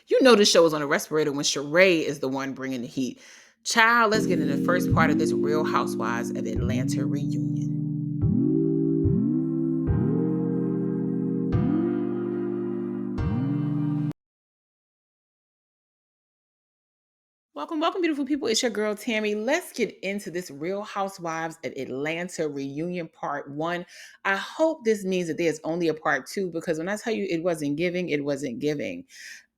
You know the show is on a respirator when Sheree is the one bringing the heat. Child, let's get into the first part of this Real Housewives of Atlanta reunion. Welcome, beautiful people. It's your girl Tammy. Let's get into this Real Housewives of Atlanta reunion part one. I hope this means that there's only a part two because when I tell you it wasn't giving, it wasn't giving.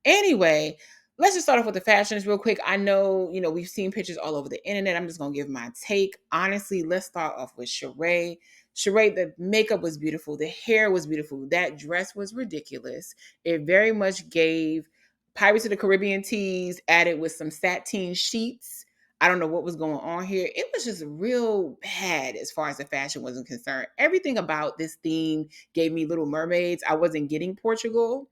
Anyway, let's just start off with the fashions real quick. I know, we've seen pictures all over the internet. I'm just going to give my take. Honestly, let's start off with Sheree. Sheree, the makeup was beautiful. The hair was beautiful. That dress was ridiculous. It very much gave Pirates of the Caribbean tees added with some sateen sheets. I don't know what was going on here. It was just real bad as far as the fashion wasn't concerned. Everything about this theme gave me Little Mermaids. I wasn't getting Portugal.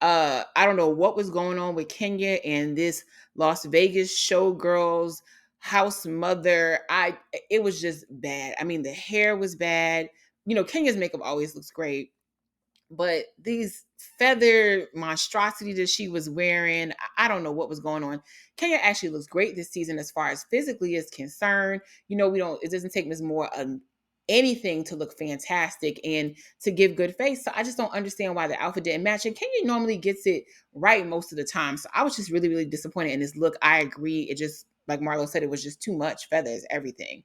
I don't know what was going on with Kenya and this Las Vegas showgirls house mother. It was just bad. I mean, the hair was bad. Kenya's makeup always looks great, but these feather monstrosity that she was wearing, I don't know what was going on. Kenya actually looks great this season as far as physically is concerned. It doesn't take Ms. Moore anything to look fantastic and to give good face. So I just don't understand why the outfit didn't match. And Kenya normally gets it right most of the time. So I was just really, really disappointed in this look. I agree. It just, like Marlo said, it was just too much feathers, everything.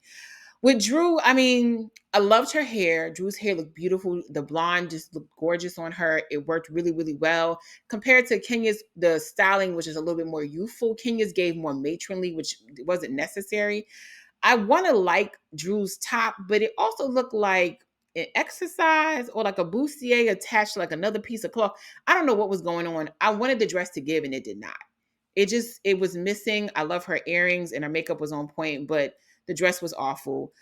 With Drew, I mean, I loved her hair. Drew's hair looked beautiful. The blonde just looked gorgeous on her. It worked really, really well. Compared to Kenya's, the styling, which is a little bit more youthful, Kenya's gave more matronly, which wasn't necessary. I want to like Drew's top, but it also looked like an exercise or like a bustier attached to like another piece of cloth. I don't know what was going on. I wanted the dress to give and it did not. It was missing. I love her earrings and her makeup was on point, but the dress was awful.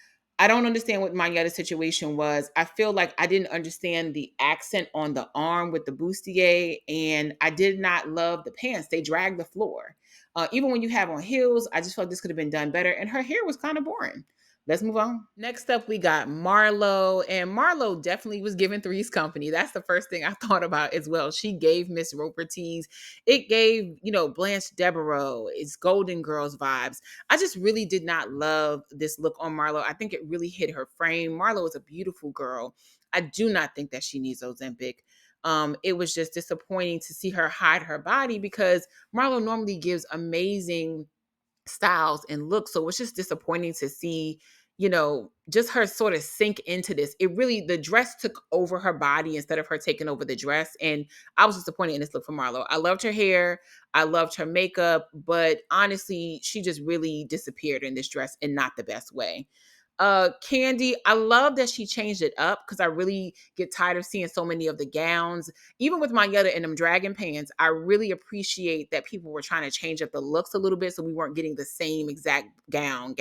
I don't understand what Magnetta's situation was. I feel like I didn't understand the accent on the arm with the bustier, and I did not love the pants. They dragged the floor. Even when you have on heels, I just felt like this could have been done better. And her hair was kind of boring. Let's move on. Next up, we got Marlo, and Marlo definitely was giving Three's company. That's the first thing I thought about as well. She gave Miss Roper tease. It gave, Blanche Devereaux, it's Golden Girls vibes. I just really did not love this look on Marlo. I think it really hit her frame. Marlo is a beautiful girl. I do not think that she needs Ozempic. It was just disappointing to see her hide her body because Marlo normally gives amazing styles and looks. So it's just disappointing to see, just her sort of sink into this. It really, the dress took over her body instead of her taking over the dress. And I was disappointed in this look for Marlo. I loved her hair. I loved her makeup, but honestly, she just really disappeared in this dress in not the best way. Candy, I love that she changed it up because I really get tired of seeing so many of the gowns. Even with Mayetta and them dragon pants, I really appreciate that people were trying to change up the looks a little bit so we weren't getting the same exact gown,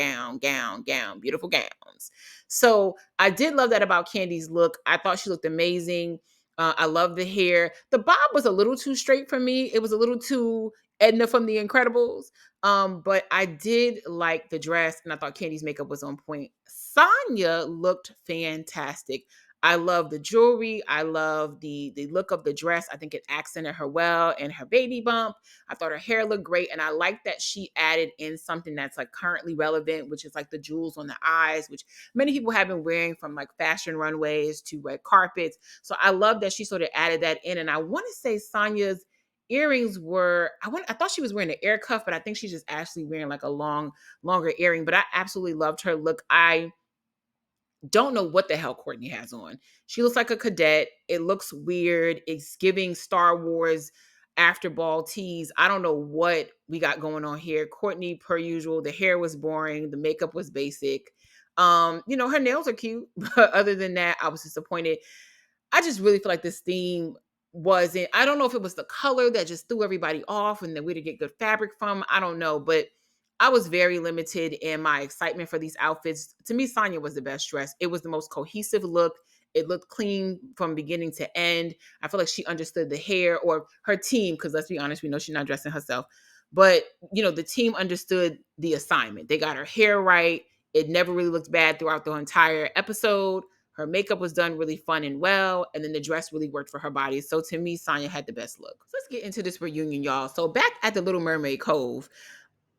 beautiful gowns. So I did love that about Candy's look. I thought she looked amazing. I love the hair. The bob was a little too straight for me. It was a little too Edna from The Incredibles. But I did like the dress, and I thought Candy's makeup was on point. Sonya looked fantastic. I love the jewelry. I love the look of the dress. I think it accented her well, and her baby bump. I thought her hair looked great, and I like that she added in something that's like currently relevant, which is like the jewels on the eyes, which many people have been wearing from like fashion runways to red carpets. So I love that she sort of added that in, and I want to say Sonya's earrings were I thought she was wearing an ear cuff, but I think she's just actually wearing like a longer earring. But I absolutely loved her look. I don't know what the hell Courtney has on. She looks like a cadet. It looks weird. It's giving Star Wars after ball tease. I don't know what we got going on here. Courtney, per usual, the hair was boring, the makeup was basic. Her nails are cute, but other than that, I was disappointed. I just really feel like this theme wasn't, I don't know if it was the color that just threw everybody off and then we didn't get good fabric from. I don't know, but I was very limited in my excitement for these outfits. To me, Sonya was the best dress. It was the most cohesive look. It looked clean from beginning to end. I feel like she understood the hair, or her team, because let's be honest, we know she's not dressing herself. But, the team understood the assignment. They got her hair right. It never really looked bad throughout the entire episode. Her makeup was done really fun and well, and then the dress really worked for her body. So to me, Sonya had the best look. So let's get into this reunion, y'all. So back at the Little Mermaid Cove,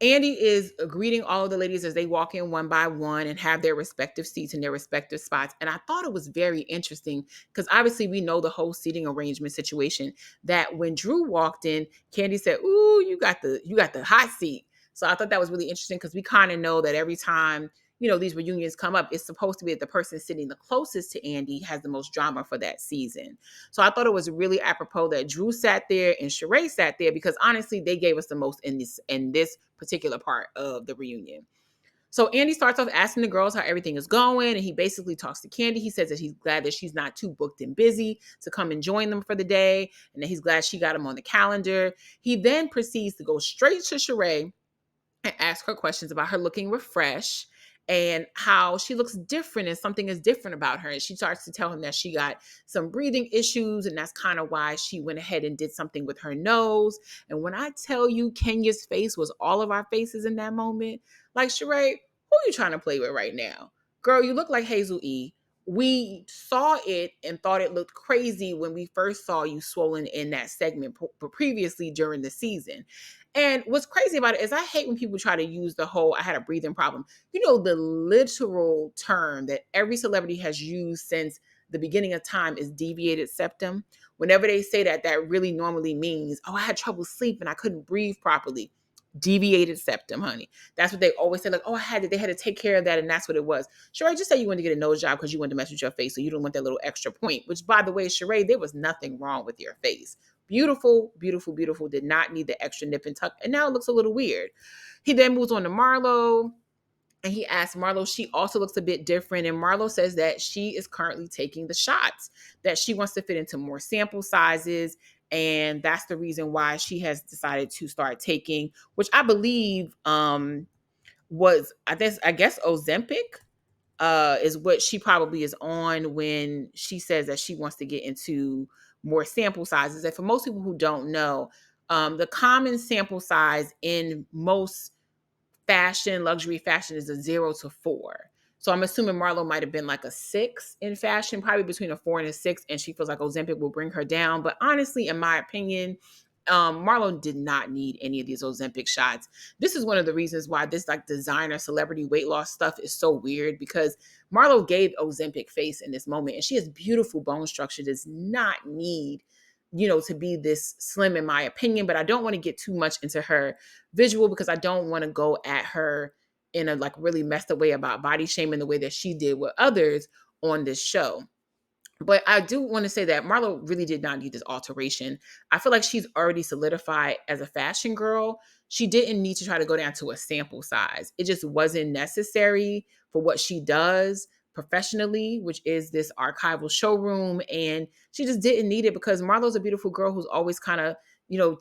Andy is greeting all of the ladies as they walk in one by one and have their respective seats in their respective spots. And I thought it was very interesting because obviously we know the whole seating arrangement situation, that when Drew walked in, Candy said, "Ooh, you got the hot seat." So I thought that was really interesting because we kind of know that every time, these reunions come up, it's supposed to be that the person sitting the closest to Andy has the most drama for that season. So I thought it was really apropos that Drew sat there and Sheree sat there because honestly, they gave us the most in this particular part of the reunion. So Andy starts off asking the girls how everything is going, and he basically talks to Candy. He says that he's glad that she's not too booked and busy to come and join them for the day, and that he's glad she got him on the calendar. He then proceeds to go straight to Sheree and ask her questions about her looking refreshed and how she looks different and something is different about her. And she starts to tell him that she got some breathing issues, and that's kind of why she went ahead and did something with her nose. And when I tell you, Kenya's face was all of our faces in that moment. Like, Sheree, who are you trying to play with right now? Girl, you look like Hazel E. We saw it and thought it looked crazy when we first saw you swollen in that segment previously during the season. And what's crazy about it is I hate when people try to use the whole "I had a breathing problem." The literal term that every celebrity has used since the beginning of time is deviated septum. Whenever they say that, that really normally means, "Oh, I had trouble sleeping. I couldn't breathe properly." Deviated septum, honey. That's what they always say. Like, "Oh, they had to take care of that." And that's what it was. Sheree, just say you wanted to get a nose job because you wanted to mess with your face. So you don't want that little extra point, which, by the way, Sheree, there was nothing wrong with your face. Beautiful, beautiful, beautiful. Did not need the extra nip and tuck. And now it looks a little weird. He then moves on to Marlo. And he asks Marlo, she also looks a bit different. And Marlo says that she is currently taking the shots, that she wants to fit into more sample sizes. And that's the reason why she has decided to start taking, which I believe was, I guess Ozempic is what she probably is on when she says that she wants to get into more sample sizes. And for most people who don't know, the common sample size in most luxury fashion is a 0 to 4. So I'm assuming Marlo might have been like a 6 in fashion, probably between a 4 and a 6. And she feels like Ozempic will bring her down. But honestly, in my opinion, Marlo did not need any of these Ozempic shots. This is one of the reasons why this like designer celebrity weight loss stuff is so weird, because Marlo gave Ozempic face in this moment, and she has beautiful bone structure, does not need to be this slim in my opinion. But I don't want to get too much into her visual because I don't want to go at her in a like really messed up way about body shaming the way that she did with others on this show. But I do want to say that Marlo really did not need this alteration. I feel like she's already solidified as a fashion girl. She didn't need to try to go down to a sample size. It just wasn't necessary for what she does professionally, which is this archival showroom. And she just didn't need it because Marlo's a beautiful girl who's always kind of,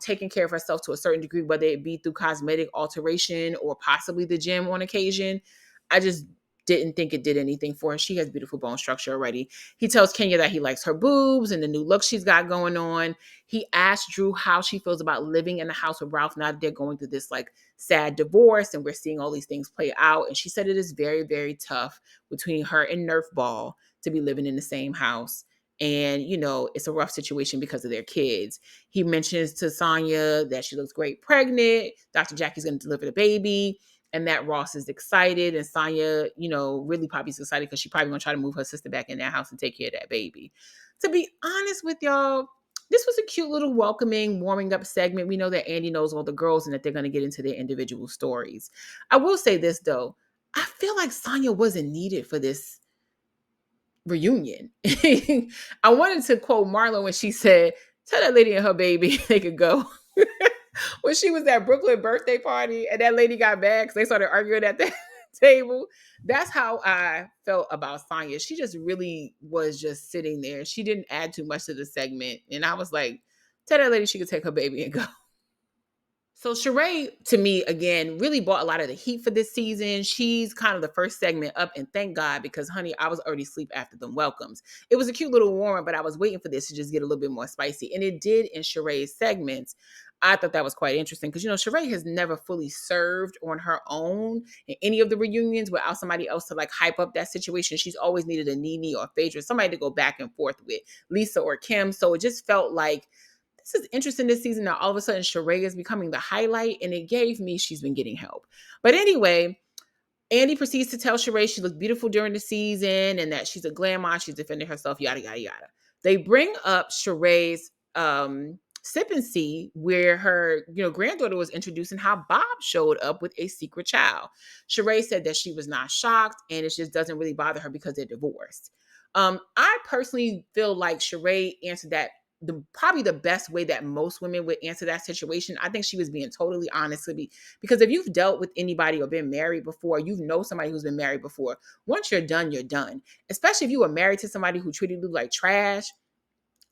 taking care of herself to a certain degree, whether it be through cosmetic alteration or possibly the gym on occasion. I just didn't think it did anything for her. She has beautiful bone structure already. He tells Kenya that he likes her boobs and the new look she's got going on. He asked Drew how she feels about living in the house with Ralph now that they're going through this like sad divorce and we're seeing all these things play out. And she said it is very, very tough between her and Nerf Ball to be living in the same house. And, it's a rough situation because of their kids. He mentions to Sonya that she looks great pregnant. Dr. Jackie's going to deliver the baby, and that Ross is excited, and Sonya, really probably is excited because she probably gonna try to move her sister back in that house and take care of that baby. To be honest with y'all, this was a cute little welcoming, warming up segment. We know that Andy knows all the girls and that they're gonna get into their individual stories. I will say this though, I feel like Sonya wasn't needed for this reunion. I wanted to quote Marlo when she said, "Tell that lady and her baby they could go." When she was at Brooklyn birthday party and that lady got mad because they started arguing at the table. That's how I felt about Sonya. She just really was just sitting there. She didn't add too much to the segment. And I was like, tell that lady she could take her baby and go. So Sheree, to me, again, really bought a lot of the heat for this season. She's kind of the first segment up, and thank God, because honey, I was already asleep after them welcomes. It was a cute little warm, but I was waiting for this to just get a little bit more spicy. And it did in Sheree's segments. I thought that was quite interesting because, Sheree has never fully served on her own in any of the reunions without somebody else to like hype up that situation. She's always needed a Nene or a Phaedra, somebody to go back and forth with, Lisa or Kim. So it just felt like this is interesting this season. Now all of a sudden Sheree is becoming the highlight, and it gave me she's been getting help. But anyway, Andy proceeds to tell Sheree she looked beautiful during the season and that she's a grandma, she's defending herself, yada, yada, yada. They bring up Sheree's sip and see where her, granddaughter was introducing how Bob showed up with a secret child. Sheree said that she was not shocked and it just doesn't really bother her because they're divorced. I personally feel like Sheree answered that probably the best way that most women would answer that situation. I think she was being totally honest with me, because if you've dealt with anybody or been married before, you know somebody who's been married before. Once you're done, you're done. Especially if you were married to somebody who treated you like trash.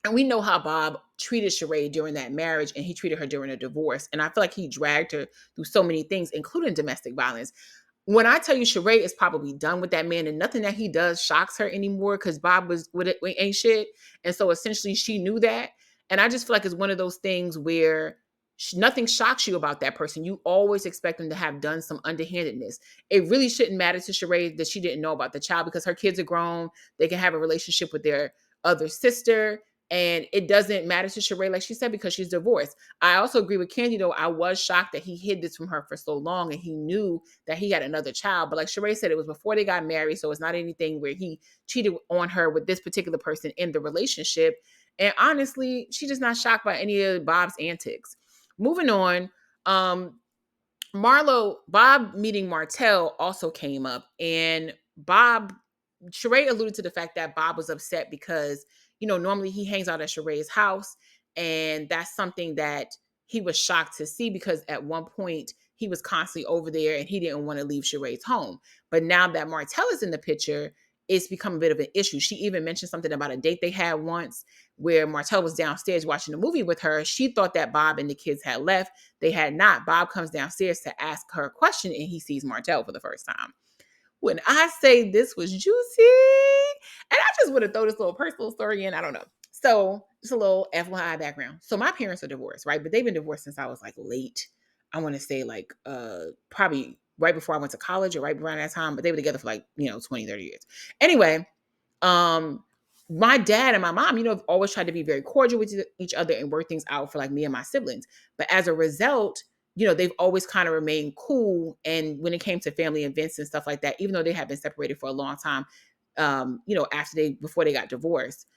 And we know how Bob treated Sheree during that marriage, and he treated her during a divorce. And I feel like he dragged her through so many things, including domestic violence. When I tell you Sheree is probably done with that man and nothing that he does shocks her anymore because Bob was with it ain't shit. And so essentially she knew that. And I just feel like it's one of those things where nothing shocks you about that person. You always expect them to have done some underhandedness. It really shouldn't matter to Sheree that she didn't know about the child because her kids are grown. They can have a relationship with their other sister. And it doesn't matter to Sheree, like she said, because she's divorced. I also agree with Candy, though. I was shocked that he hid this from her for so long and he knew that he had another child. But like Sheree said, it was before they got married. So it's not anything where he cheated on her with this particular person in the relationship. And honestly, she's just not shocked by any of Bob's antics. Moving on, Bob meeting Martell also came up. And Sheree alluded to the fact that Bob was upset because, normally he hangs out at Sheree's house. And that's something that he was shocked to see because at one point he was constantly over there and he didn't want to leave Sheree's home. But now that Martell is in the picture, it's become a bit of an issue. She even mentioned something about a date they had once where Martell was downstairs watching a movie with her. She thought that Bob and the kids had left. They had not. Bob comes downstairs to ask her a question and he sees Martell for the first time. When I say this was juicy, and I just want to throw this little personal story in, I don't know. So just a little FYI background. So my parents are divorced, right? But they've been divorced since I was like late. I want to say like probably right before I went to college or right around that time, but they were together for like, 20, 30 years. Anyway, um, my dad and my mom, have always tried to be very cordial with each other and work things out for like me and my siblings. But as a result, they've always kind of remained cool. And when it came to family events and stuff like that, even though they have been separated for a long time, before they got divorced,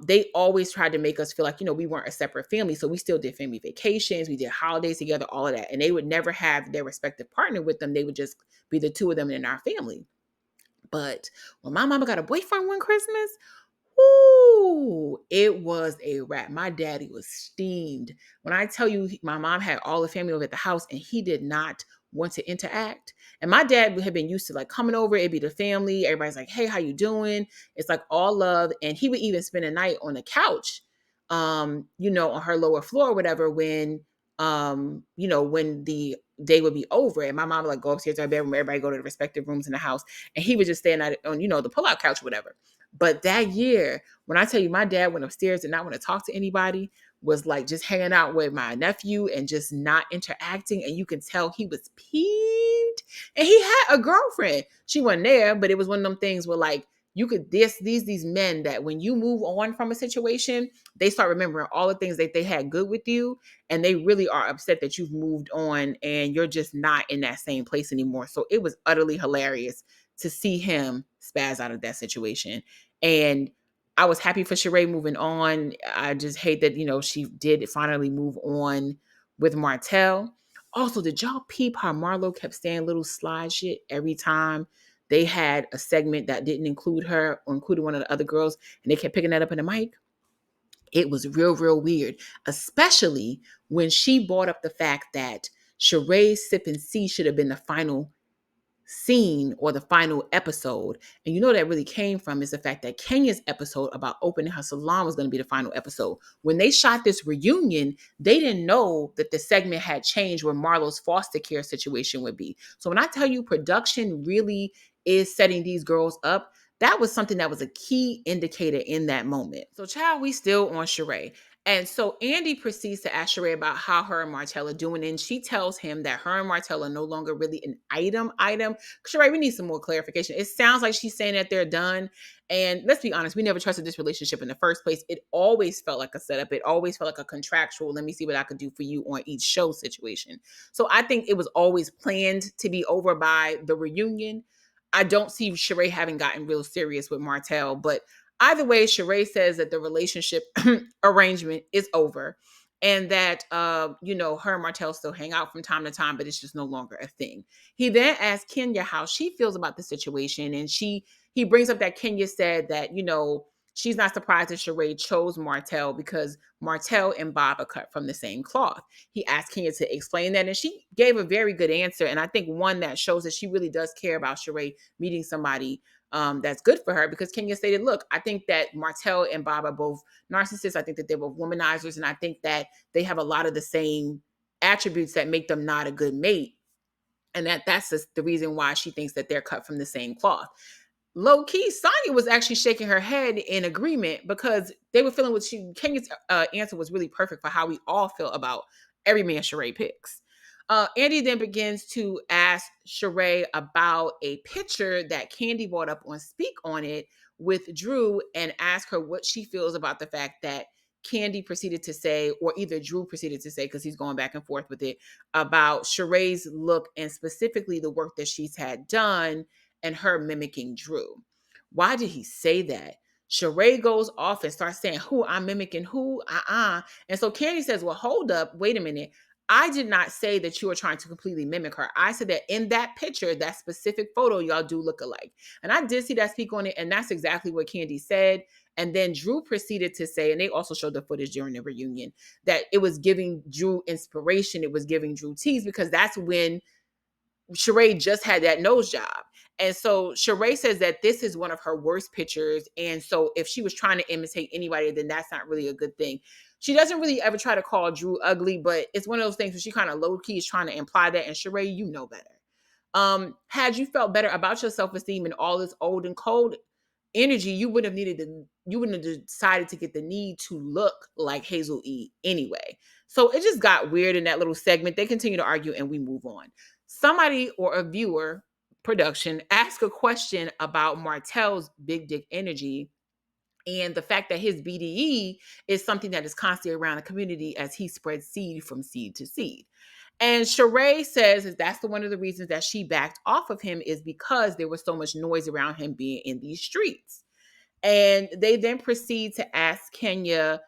they always tried to make us feel like, we weren't a separate family. So we still did family vacations, we did holidays together, all of that. And they would never have their respective partner with them. They would just be the two of them in our family. But when my mama got a boyfriend one Christmas, ooh, it was a wrap. My daddy was steamed. When I tell you, my mom had all the family over at the house and he did not want to interact. And my dad had been used to like coming over, it'd be the family. Everybody's like, hey, how you doing? It's like all love. And he would even spend a night on the couch, on her lower floor or whatever when the day would be over. And my mom would like go upstairs to her bedroom, everybody go to the respective rooms in the house. And he would just stand on, the pull-out couch or whatever. But that year, when I tell you my dad went upstairs and not want to talk to anybody, was like just hanging out with my nephew and just not interacting. And you can tell he was peeved. And he had a girlfriend. She wasn't there, but it was one of them things where like you could these men that when you move on from a situation, they start remembering all the things that they had good with you. And they really are upset that you've moved on and you're just not in that same place anymore. So it was utterly hilarious to see him spaz out of that situation. And I was happy for Sheree moving on. I just hate that, she did finally move on with Martell. Also, did y'all peep how Marlo kept saying little slide shit every time they had a segment that didn't include her or included one of the other girls, and they kept picking that up in the mic? It was real, real weird, especially when she brought up the fact that Sheree's sip and see should have been the final scene or the final episode. And that really came from is the fact that Kenya's episode about opening her salon was going to be the final episode. When they shot this reunion, they didn't know that the segment had changed where Marlo's foster care situation would be. So when I tell you production really is setting these girls up, that was something that was a key indicator in that moment. So child, we still on Sheree. And so Andy proceeds to ask Sheree about how her and Martell are doing. And she tells him that her and Martell are no longer really an item. Sheree, we need some more clarification. It sounds like she's saying that they're done. And let's be honest, we never trusted this relationship in the first place. It always felt like a setup. It always felt like a contractual, let me see what I could do for you on each show situation. So I think it was always planned to be over by the reunion. I don't see Sheree having gotten real serious with Martell, but either way, Sheree says that the relationship arrangement is over and that her and Martell still hang out from time to time, but it's just no longer a thing. He then asks Kenya how she feels about the situation, and he brings up that Kenya said that, she's not surprised that Sheree chose Martell because Martell and Bob are cut from the same cloth. He asked Kenya to explain that, and she gave a very good answer. And I think one that shows that she really does care about Sheree meeting somebody that's good for her, because Kenya stated, look, I think that Martell and Bob are both narcissists. I think that they're both womanizers. And I think that they have a lot of the same attributes that make them not a good mate. And that's just the reason why she thinks that they're cut from the same cloth. Low key, Sonya was actually shaking her head in agreement because they were feeling Kenya's answer was really perfect for how we all feel about every man Sheree picks. Andy then begins to ask Sheree about a picture that Candy brought up on Speak On It with Drew, and ask her what she feels about the fact that Candy proceeded to say, or either Drew proceeded to say, because he's going back and forth with it, about Sheree's look and specifically the work that she's had done and her mimicking Drew. Why did he say that? Sheree goes off and starts saying, who I'm mimicking, who, And so Candy says, well, hold up, wait a minute. I did not say that you were trying to completely mimic her. I said that in that picture, that specific photo, y'all do look alike. And I did see that Speak On It, and that's exactly what Candy said. And then Drew proceeded to say, and they also showed the footage during the reunion, that it was giving Drew inspiration. It was giving Drew tease, because that's when Sheree just had that nose job. And so Sheree says that this is one of her worst pictures. And so if she was trying to imitate anybody, then that's not really a good thing. She doesn't really ever try to call Drew ugly, but it's one of those things where she kind of low key is trying to imply that. And Sheree, you know better. Had you felt better about your self-esteem and all this old and cold energy, you wouldn't have decided to get the need to look like Hazel E anyway. So it just got weird in that little segment. They continue to argue and we move on. Somebody or a viewer, production, asked a question about Martell's big dick energy and the fact that his BDE is something that is constantly around the community as he spreads seed from seed to seed. And Sheree says that's one of the reasons that she backed off of him, is because there was so much noise around him being in these streets. And they then proceed to ask Kenya,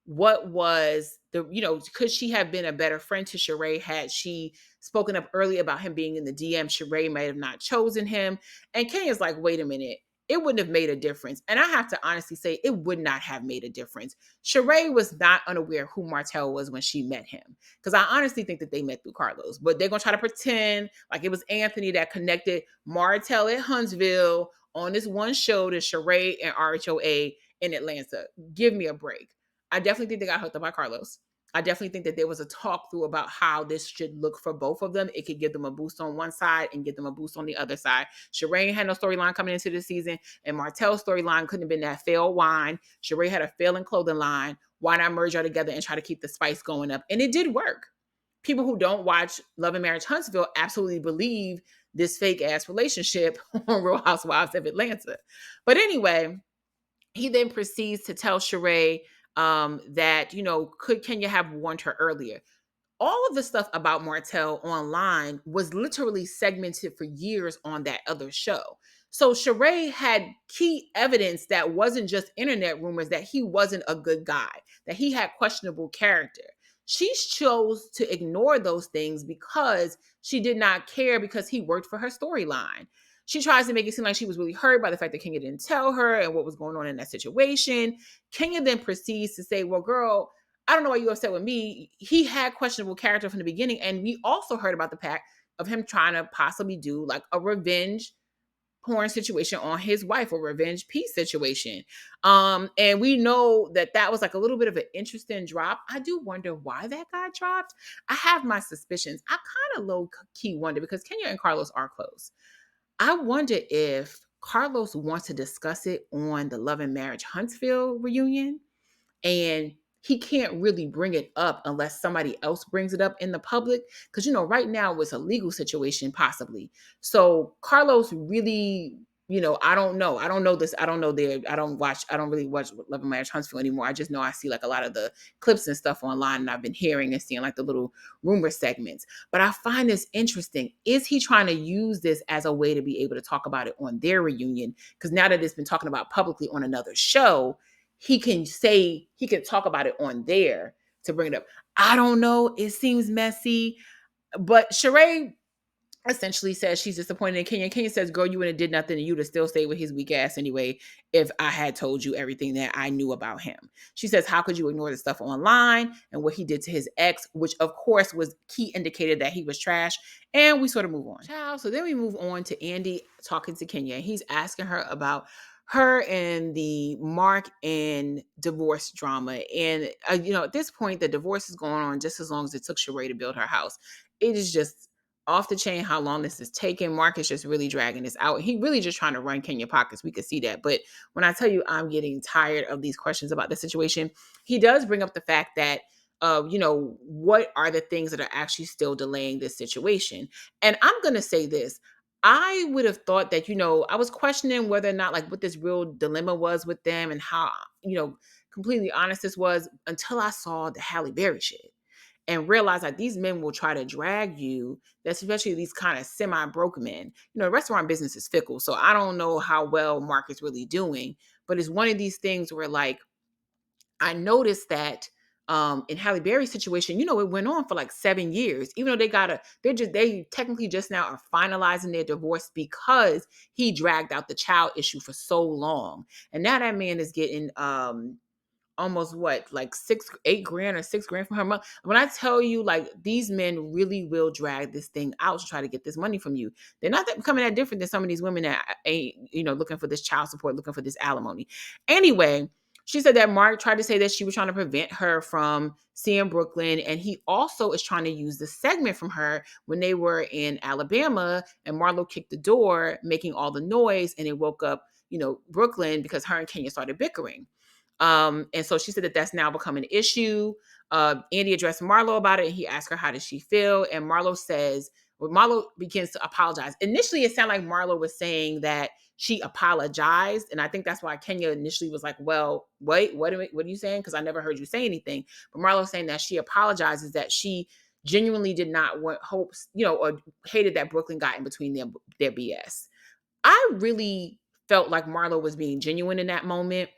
what was could she have been a better friend to Sheree had she spoken up early about him being in the DM? Sheree might have not chosen him. And Kenya's like, wait a minute. It wouldn't have made a difference. And I have to honestly say, it would not have made a difference. Sheree was not unaware who Martell was when she met him. Because I honestly think that they met through Carlos. But they're going to try to pretend like it was Anthony that connected Martell at Huntsville on this one show to Sheree and RHOA in Atlanta. Give me a break. I definitely think they got hooked up by Carlos. I definitely think that there was a talk through about how this should look for both of them. It could give them a boost on one side and give them a boost on the other side. Sheree had no storyline coming into the season, and Martell's storyline couldn't have been that failed wine. Sheree had a failing clothing line. Why not merge all together and try to keep the spice going up? And it did work. People who don't watch Love and Marriage Huntsville absolutely believe this fake ass relationship on Real Housewives of Atlanta. But anyway, he then proceeds to tell Sheree that, could Kenya have warned her earlier? All of the stuff about Martell online was literally segmented for years on that other show. So Sheree had key evidence that wasn't just internet rumors, that he wasn't a good guy, that he had questionable character. She chose to ignore those things because she did not care, because he worked for her storyline. She tries to make it seem like she was really hurt by the fact that Kenya didn't tell her and what was going on in that situation. Kenya then proceeds to say, well, girl, I don't know why you're upset with me. He had questionable character from the beginning. And we also heard about the fact of him trying to possibly do like a revenge porn situation on his wife, or revenge peace situation. And we know that was like a little bit of an interesting drop. I do wonder why that got dropped. I have my suspicions. I kind of low key wonder, because Kenya and Carlos are close. I wonder if Carlos wants to discuss it on the Love and Marriage Huntsville reunion. And he can't really bring it up unless somebody else brings it up in the public. Because, right now it's a legal situation, possibly. So Carlos really, I don't know. I don't know this. I don't know I don't really watch Love and Marriage Huntsville anymore. I just know I see like a lot of the clips and stuff online, and I've been hearing and seeing like the little rumor segments. But I find this interesting. Is he trying to use this as a way to be able to talk about it on their reunion? Because now that it's been talking about publicly on another show, he can talk about it on there to bring it up. I don't know. It seems messy. But Sheree essentially says she's disappointed in Kenya. Kenya says, girl, you wouldn't have did nothing and you'd have still stayed with his weak ass anyway if I had told you everything that I knew about him. She says, how could you ignore the stuff online and what he did to his ex, which of course was key indicator that he was trash. And we sort of move on. Child. So then we move on to Andy talking to Kenya. He's asking her about her and the Mark and divorce drama. And, at this point, the divorce is going on just as long as it took Sheree to build her house. It is just off the chain how long this is taking. Mark is just really dragging this out. He really just trying to run Kenya pockets. We could see that. But when I tell you I'm getting tired of these questions about the situation, he does bring up the fact that, what are the things that are actually still delaying this situation? And I'm going to say this. I would have thought that, I was questioning whether or not like what this real dilemma was with them and how, completely honest this was until I saw the Halle Berry shit and realize that these men will try to drag you, especially these kind of semi-broke men. Restaurant business is fickle, so I don't know how well Mark is really doing, but it's one of these things where like I noticed that in Halle Berry's situation, it went on for like 7 years, even though they technically just now are finalizing their divorce because he dragged out the child issue for so long. And now that man is getting almost what, like 8 grand or 6 grand from her mom. When I tell you, like, these men really will drag this thing out to try to get this money from you. They're not that becoming that different than some of these women that ain't, looking for this child support, looking for this alimony. Anyway, she said that Mark tried to say that she was trying to prevent her from seeing Brooklyn. And he also is trying to use the segment from her when they were in Alabama and Marlo kicked the door, making all the noise, and it woke up, Brooklyn because her and Kenya started bickering. And so she said that that's now become an issue. Andy addressed Marlo about it and he asked her, how does she feel? And Marlo begins to apologize. Initially, it sounded like Marlo was saying that she apologized. And I think that's why Kenya initially was like, well, wait, what are you saying? Because I never heard you say anything. But Marlo saying that she apologizes, that she genuinely did not want hopes, or hated that Brooklyn got in between their BS. I really felt like Marlo was being genuine in that moment.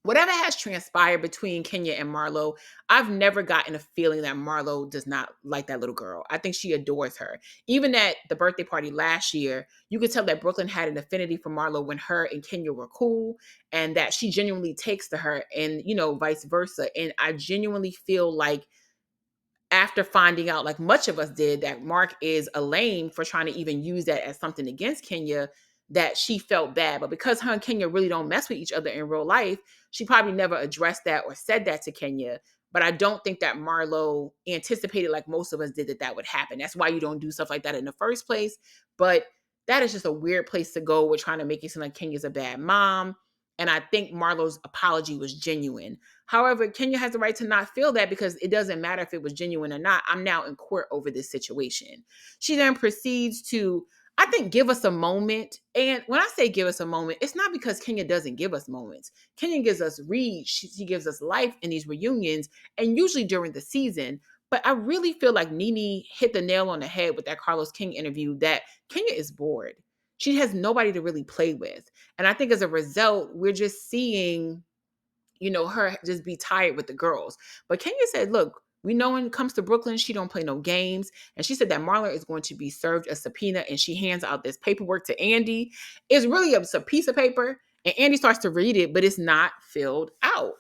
Whatever has transpired between Kenya and Marlo, I've never gotten a feeling that Marlo does not like that little girl. I think she adores her. Even at the birthday party last year, you could tell that Brooklyn had an affinity for Marlo when her and Kenya were cool, and that she genuinely takes to her, and vice versa. And I genuinely feel like after finding out, like much of us did, that Mark is a lame for trying to even use that as something against Kenya, that she felt bad. But because her and Kenya really don't mess with each other in real life, she probably never addressed that or said that to Kenya. But I don't think that Marlo anticipated, like most of us did, that would happen. That's why you don't do stuff like that in the first place. But that is just a weird place to go with trying to make it seem like Kenya's a bad mom. And I think Marlo's apology was genuine. However, Kenya has the right to not feel that because it doesn't matter if it was genuine or not. I'm now in court over this situation. She then proceeds to, I think, give us a moment. And when I say give us a moment, it's not because Kenya doesn't give us moments. Kenya gives us reads. She gives us life in these reunions, and usually during the season. But I really feel like Nene hit the nail on the head with that Carlos King interview, that Kenya is bored. She has nobody to really play with. And I think as a result, we're just seeing her just be tired with the girls. But Kenya said, look, we know when it comes to Brooklyn, she don't play no games. And she said that Marla is going to be served a subpoena, and she hands out this paperwork to Andy. It's really a piece of paper, and Andy starts to read it, but it's not filled out.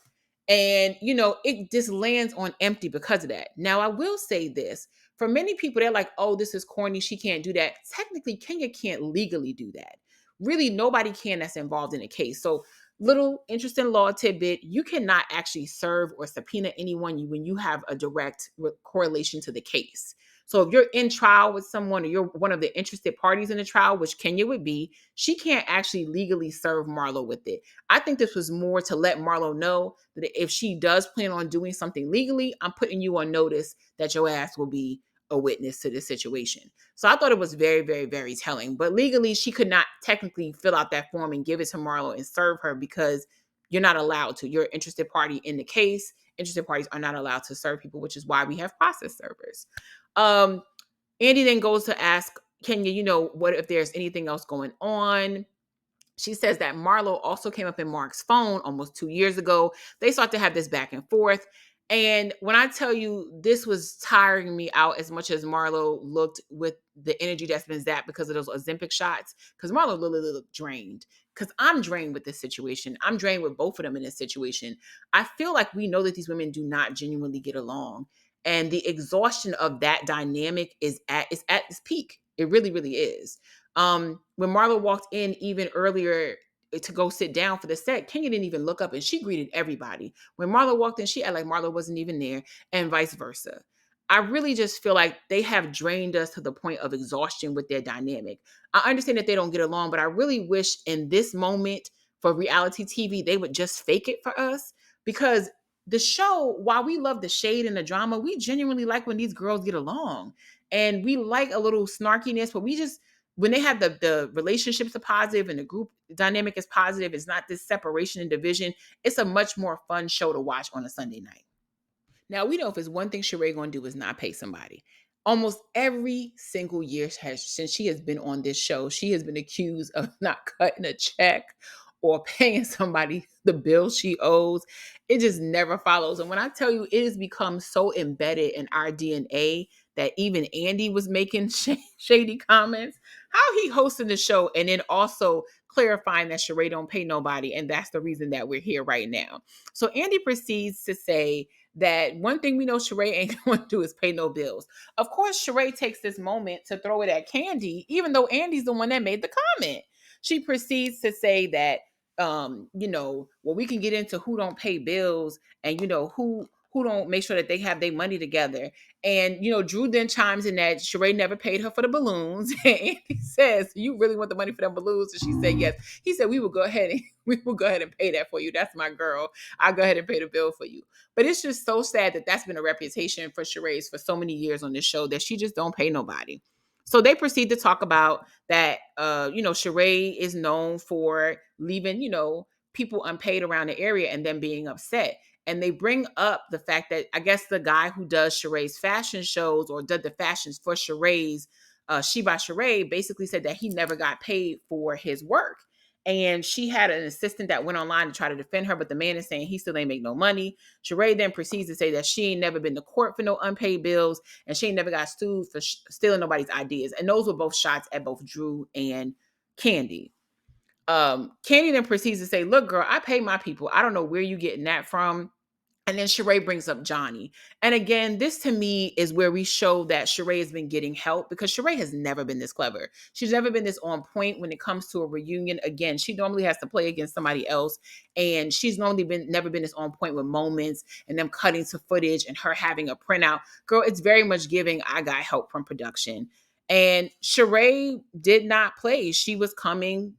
And, it just lands on empty because of that. Now, I will say this. For many people, they're like, oh, this is corny. She can't do that. Technically, Kenya can't legally do that. Really, nobody can that's involved in a case. So little interesting law tidbit, you cannot actually serve or subpoena anyone when you have a direct correlation to the case. So if you're in trial with someone or you're one of the interested parties in the trial, which Kenya would be, she can't actually legally serve Marlo with it. I think this was more to let Marlo know that if she does plan on doing something legally, I'm putting you on notice that your ass will be a witness to this situation. So I thought it was very, very, very telling. But legally, she could not technically fill out that form and give it to Marlo and serve her because you're not allowed to. You're an interested party in the case. Interested parties are not allowed to serve people, which is why we have process servers. Um, Andy then goes to ask Kenya, what if there's anything else going on? She says that Marlo also came up in Mark's phone almost 2 years ago. They start to have this back and forth. And when I tell you this was tiring me out as much as Marlo looked with the energy that's been zapped because of those Ozempic shots, because Marlo literally looked drained. Because I'm drained with this situation. I'm drained with both of them in this situation. I feel like we know that these women do not genuinely get along. And the exhaustion of that dynamic is at its peak. It really, really is. When Marlo walked in even earlier to go sit down for the set, Kenya didn't even look up and she greeted everybody. When Marlo walked in, she acted like Marlo wasn't even there, and vice versa. I really just feel like they have drained us to the point of exhaustion with their dynamic. I understand that they don't get along, but I really wish in this moment for reality TV, they would just fake it for us, because the show, while we love the shade and the drama, we genuinely like when these girls get along. And we like a little snarkiness, but we just, when they have the relationships are positive and the group dynamic is positive, it's not this separation and division. It's a much more fun show to watch on a Sunday night. Now, we know if it's one thing Sheree going to do is not pay somebody. Almost every single year since she has been on this show, she has been accused of not cutting a check or paying somebody the bill she owes. It just never follows. And when I tell you, it has become so embedded in our DNA that even Andy was making shady comments. How he hosting the show and then also clarifying that Sheree don't pay nobody, and that's the reason that we're here right now. So Andy proceeds to say that one thing we know Sheree ain't going to do is pay no bills. Of course, Sheree takes this moment to throw it at Candy, even though Andy's the one that made the comment. She proceeds to say that, well, we can get into who don't pay bills and, who don't make sure that they have their money together. And, Drew then chimes in that Sheree never paid her for the balloons. And Andy says, you really want the money for them balloons? And she said, yes. He said, we will go ahead and pay that for you. That's my girl. I'll go ahead and pay the bill for you. But it's just so sad that that's been a reputation for Sheree's for so many years on this show, that she just don't pay nobody. So they proceed to talk about that, Sheree is known for leaving, people unpaid around the area and then being upset. And they bring up the fact that I guess the guy who does Sheree's fashion shows or did the fashions for Sheree's, She by Sheree, basically said that he never got paid for his work. And she had an assistant that went online to try to defend her, but the man is saying he still ain't make no money. Sheree then proceeds to say that she ain't never been to court for no unpaid bills, and she ain't never got sued for stealing nobody's ideas. And those were both shots at both Drew and Candy. Candy then proceeds to say, look, girl, I pay my people. I don't know where you getting that from. And then Sheree brings up Johnny. And again, this to me is where we show that Sheree has been getting help, because Sheree has never been this clever. She's never been this on point when it comes to a reunion. Again, she normally has to play against somebody else. And she's never been this on point with moments and them cutting to footage and her having a printout. Girl, it's very much giving I got help from production. And Sheree did not play. She was coming,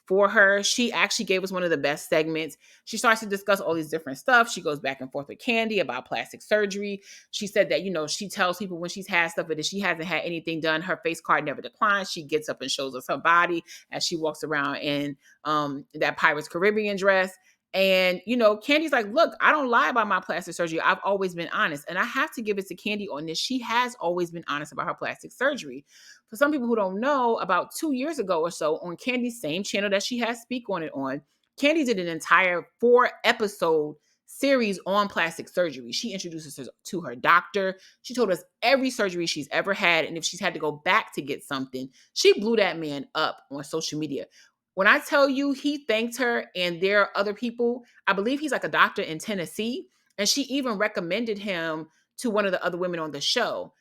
for her. She actually gave us one of the best segments. She starts to discuss all these different stuff. She goes back and forth with Candy about plastic surgery. She said that, she tells people when she's had stuff, but if she hasn't had anything done, her face card never declines. She gets up and shows us her body as she walks around in that Pirates Caribbean dress. And, Candy's like, look, I don't lie about my plastic surgery. I've always been honest. And I have to give it to Candy on this. She has always been honest about her plastic surgery. For some people who don't know, about 2 years ago or so, on Candy's same channel that she has Speak on it on, Candy did an entire 4-episode series on plastic surgery. She introduces us to her doctor. She told us every surgery she's ever had, and if she's had to go back to get something, she blew that man up on social media. When I tell you he thanked her, and there are other people, I believe he's like a doctor in Tennessee, and she even recommended him to one of the other women on the show.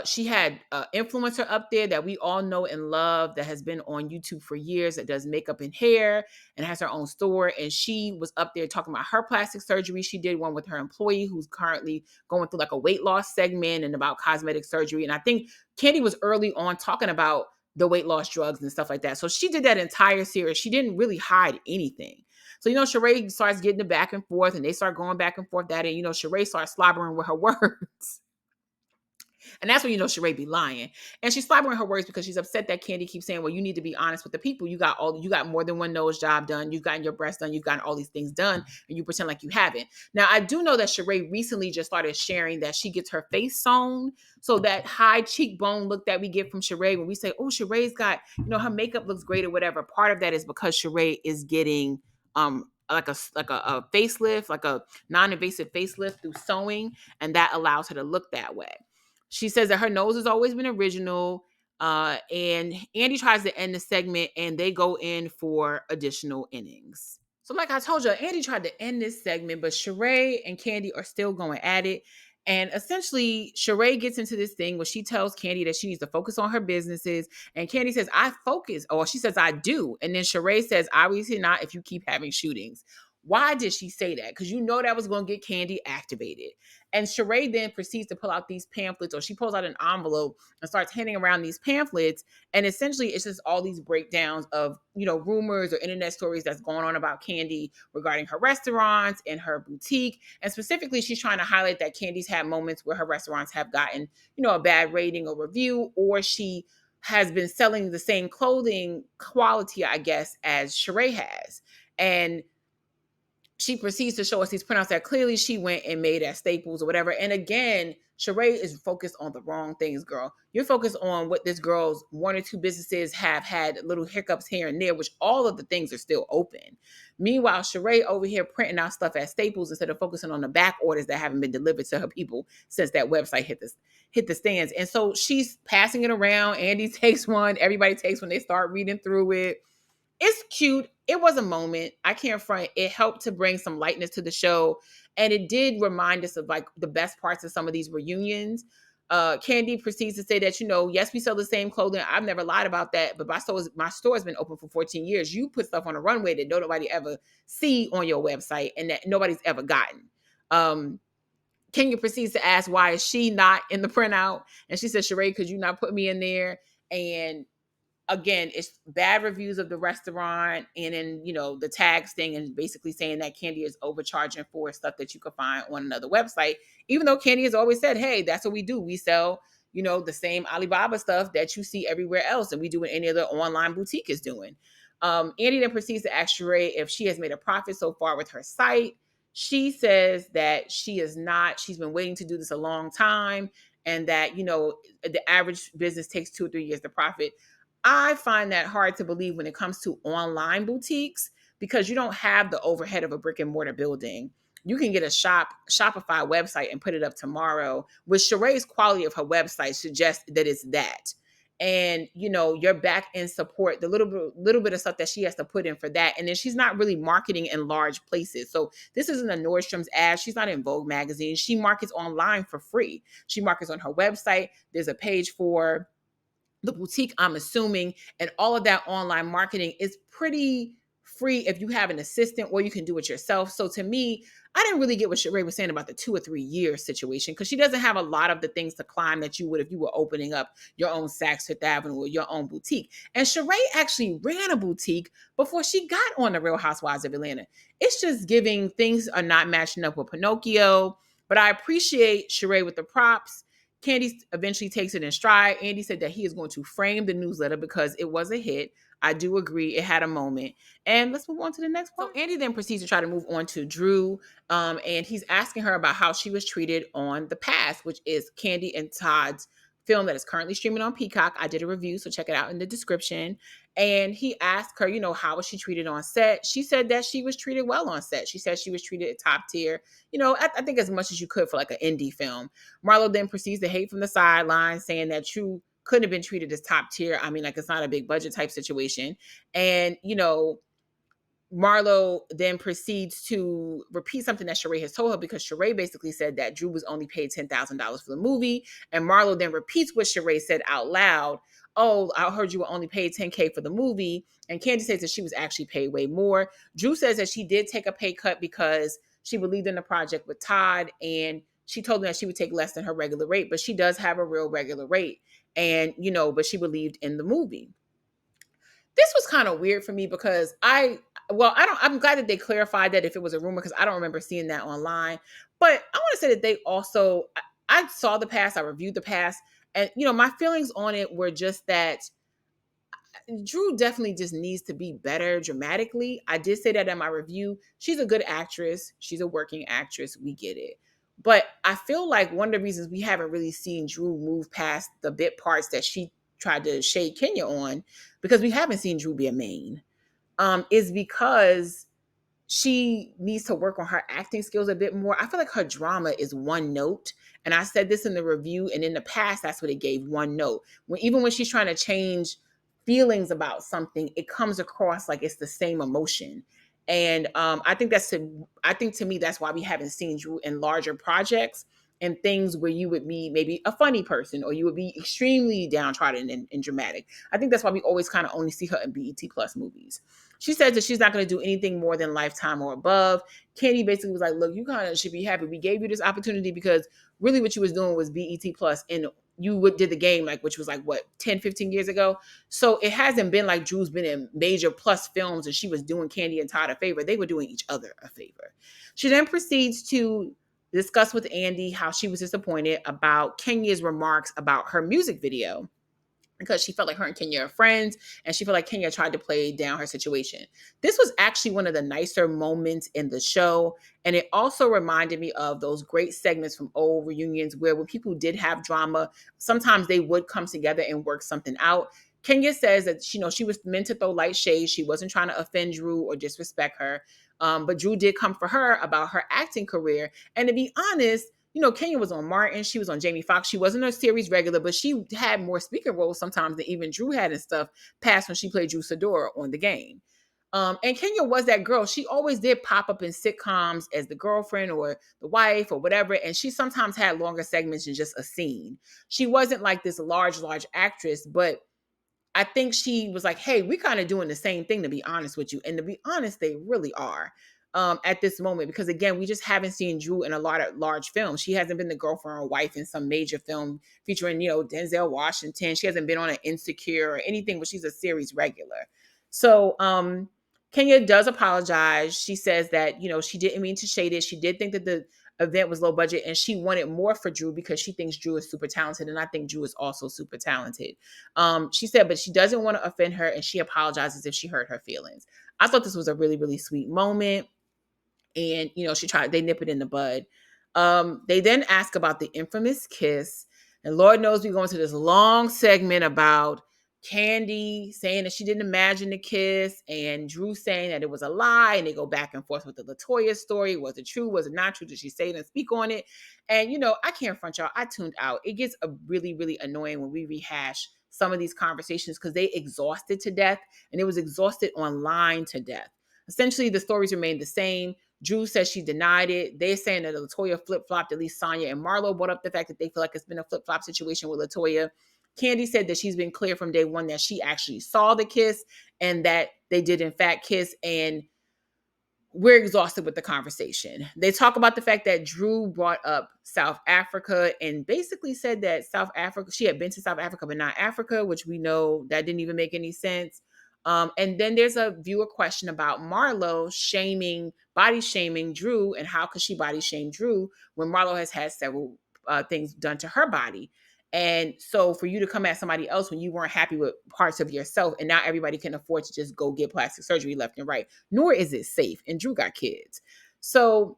She had an influencer up there that we all know and love that has been on YouTube for years that does makeup and hair and has her own store. And she was up there talking about her plastic surgery. She did one with her employee who's currently going through like a weight loss segment and about cosmetic surgery. And I think Candy was early on talking about the weight loss drugs and stuff like that. So she did that entire series. She didn't really hide anything. So, Sheree starts getting the back and forth and they start going back and forth at it. Sheree starts slobbering with her words. And that's when Sheree be lying. And she's slobbering her words because she's upset that Candy keeps saying, well, you need to be honest with the people. You got more than one nose job done. You've gotten your breast done. You've gotten all these things done. And you pretend like you haven't. Now, I do know that Sheree recently just started sharing that she gets her face sewn. So that high cheekbone look that we get from Sheree when we say, oh, Sheree's got, her makeup looks great or whatever. Part of that is because Sheree is getting like a facelift, like a non-invasive facelift through sewing. And that allows her to look that way. She says that her nose has always been original. And Andy tries to end the segment and they go in for additional innings. So like I told you, Andy tried to end this segment, but Sheree and Candy are still going at it. And essentially, Sheree gets into this thing where she tells Candy that she needs to focus on her businesses. And Candy says, I focus, or she says, I do. And then Sheree says, obviously not if you keep having shootings. Why did she say that? Because that was going to get Candy activated. And Sheree then proceeds to pull out these pamphlets, or she pulls out an envelope and starts handing around these pamphlets. And essentially, it's just all these breakdowns of, rumors or internet stories that's going on about Candy regarding her restaurants and her boutique. And specifically, she's trying to highlight that Candy's had moments where her restaurants have gotten, a bad rating or review, or she has been selling the same clothing quality, I guess, as Sheree has. And she proceeds to show us these printouts that clearly she went and made at Staples or whatever. And again, Sheree is focused on the wrong things, girl. You're focused on what this girl's one or two businesses have had little hiccups here and there, which all of the things are still open. Meanwhile, Sheree over here printing out stuff at Staples instead of focusing on the back orders that haven't been delivered to her people since that website hit the stands. And so she's passing it around. Andy takes one. Everybody takes one. They start reading through it. It's cute. It was a moment. I can't front. It helped to bring some lightness to the show. And it did remind us of like the best parts of some of these reunions. Candy proceeds to say that, yes, we sell the same clothing. I've never lied about that, but my store has been open for 14 years. You put stuff on a runway that nobody ever see on your website and that nobody's ever gotten. Kenya proceeds to ask, why is she not in the printout? And she says, Sheree, could you not put me in there? And again, it's bad reviews of the restaurant and then, the tags thing and basically saying that Candy is overcharging for stuff that you could find on another website, even though Candy has always said, hey, that's what we do. We sell, the same Alibaba stuff that you see everywhere else. And we do what any other online boutique is doing. Andy then proceeds to ask Sheree if she has made a profit so far with her site. She says that she is not. She's been waiting to do this a long time. And that, the average business takes 2 or 3 years to profit. I find that hard to believe when it comes to online boutiques because you don't have the overhead of a brick and mortar building. You can get a Shopify website and put it up tomorrow, which Sheree's quality of her website suggests that it's that. And, your back end support, the little bit of stuff that she has to put in for that. And then she's not really marketing in large places. So this isn't a Nordstrom's ad. She's not in Vogue magazine. She markets online for free. She markets on her website. There's a page for the boutique, I'm assuming, and all of that online marketing is pretty free if you have an assistant or you can do it yourself. So to me, I didn't really get what Sheree was saying about the 2 or 3 year situation because she doesn't have a lot of the things to climb that you would if you were opening up your own Saks Fifth Avenue or your own boutique. And Sheree actually ran a boutique before she got on the Real Housewives of Atlanta. It's just giving things are not matching up with Pinocchio, but I appreciate Sheree with the props. Candy eventually takes it in stride. Andy said that he is going to frame the newsletter because it was a hit. I do agree. It had a moment. And let's move on to the next part. So Andy then proceeds to try to move on to Drew. And he's asking her about how she was treated on The Past, which is Candy and Todd's film that is currently streaming on Peacock. I did a review, so check it out in the description. And he asked her, how was she treated on set? She said that she was treated well on set. She said she was treated top tier, I think as much as you could for like an indie film. Marlo then proceeds to hate from the sidelines, saying that True couldn't have been treated as top tier. I mean, like it's not a big budget type situation. And, Marlo then proceeds to repeat something that Sheree has told her, because Sheree basically said that Drew was only paid $10,000 for the movie. And Marlo then repeats what Sheree said out loud. Oh, I heard you were only paid $10K for the movie. And Candy says that she was actually paid way more. Drew says that she did take a pay cut because she believed in the project with Todd, and she told him that she would take less than her regular rate, but she does have a real regular rate. And, but she believed in the movie. This was kind of weird for me because I'm glad that they clarified that if it was a rumor, because I don't remember seeing that online. But I want to say that they also, I saw the past, I reviewed the past, and my feelings on it were just that Drew definitely just needs to be better dramatically. I did say that in my review. She's a good actress. She's a working actress. We get it. But I feel like one of the reasons we haven't really seen Drew move past the bit parts that she tried to shade Kenya on, because we haven't seen Drew be a main, is because she needs to work on her acting skills a bit more. I feel like her drama is one note. And I said this in the review, and in the past, that's what it gave, one note. Even when she's trying to change feelings about something, it comes across like it's the same emotion. And I think to me, that's why we haven't seen Drew in larger projects and things where you would be maybe a funny person, or you would be extremely downtrodden and dramatic. I think that's why we always kind of only see her in BET Plus movies. She says that she's not going to do anything more than Lifetime or above. Candy basically was like, look, you kind of should be happy. We gave you this opportunity because really what you was doing was BET Plus, and you did the game, like, which was like, what, 10, 15 years ago? So it hasn't been like Drew's been in major plus films and she was doing Candy and Todd a favor. They were doing each other a favor. She then proceeds to discuss with Andy how she was disappointed about Kenya's remarks about her music video, because she felt like her and Kenya are friends, and she felt like Kenya tried to play down her situation. This was actually one of the nicer moments in the show, and it also reminded me of those great segments from old reunions where when people did have drama, sometimes they would come together and work something out. Kenya says that she was meant to throw light shade. She wasn't trying to offend Drew or disrespect her. But Drew did come for her about her acting career. And to be honest, Kenya was on Martin. She was on Jamie Foxx. She wasn't a series regular, but she had more speaking roles sometimes than even Drew had and stuff, past when she played Drew Sidora on The Game. And Kenya was that girl. She always did pop up in sitcoms as the girlfriend or the wife or whatever. And she sometimes had longer segments than just a scene. She wasn't like this large actress, but I think she was like, hey, we kind of doing the same thing, to be honest with you. And to be honest, they really are, at this moment, because again, we just haven't seen Drew in a lot of large films. She hasn't been the girlfriend or wife in some major film featuring, Denzel Washington. She hasn't been on an Insecure or anything, but she's a series regular. So Kenya does apologize. She says that, she didn't mean to shade it. She did think that the event was low budget, and she wanted more for Drew because she thinks Drew is super talented, and I think Drew is also super talented. She said, but she doesn't want to offend her, and she apologizes if she hurt her feelings. I thought this was a really, really sweet moment. And, they nip it in the bud. They then ask about the infamous kiss. And Lord knows we go into this long segment about Candy saying that she didn't imagine the kiss, and Drew saying that it was a lie. And they go back and forth with the LaToya story. Was it true? Was it not true? Did she say it and speak on it? And, I can't front y'all. I tuned out. It gets really, really annoying when we rehash some of these conversations because they exhausted to death, and it was exhausted online to death. Essentially, the stories remained the same. Drew says she denied it. They're saying that LaToya flip-flopped. At least Sonya and Marlo brought up the fact that they feel like it's been a flip-flop situation with LaToya. Candy said that she's been clear from day one that she actually saw the kiss and that they did in fact kiss, and we're exhausted with the conversation. They talk about the fact that Drew brought up South Africa and basically said that she had been to South Africa, but not Africa, which we know that didn't even make any sense. And then there's a viewer question about Marlo body shaming Drew, and how could she body shame Drew when Marlo has had several things done to her body. And so for you to come at somebody else when you weren't happy with parts of yourself, and now everybody can afford to just go get plastic surgery left and right, nor is it safe. And Drew got kids. So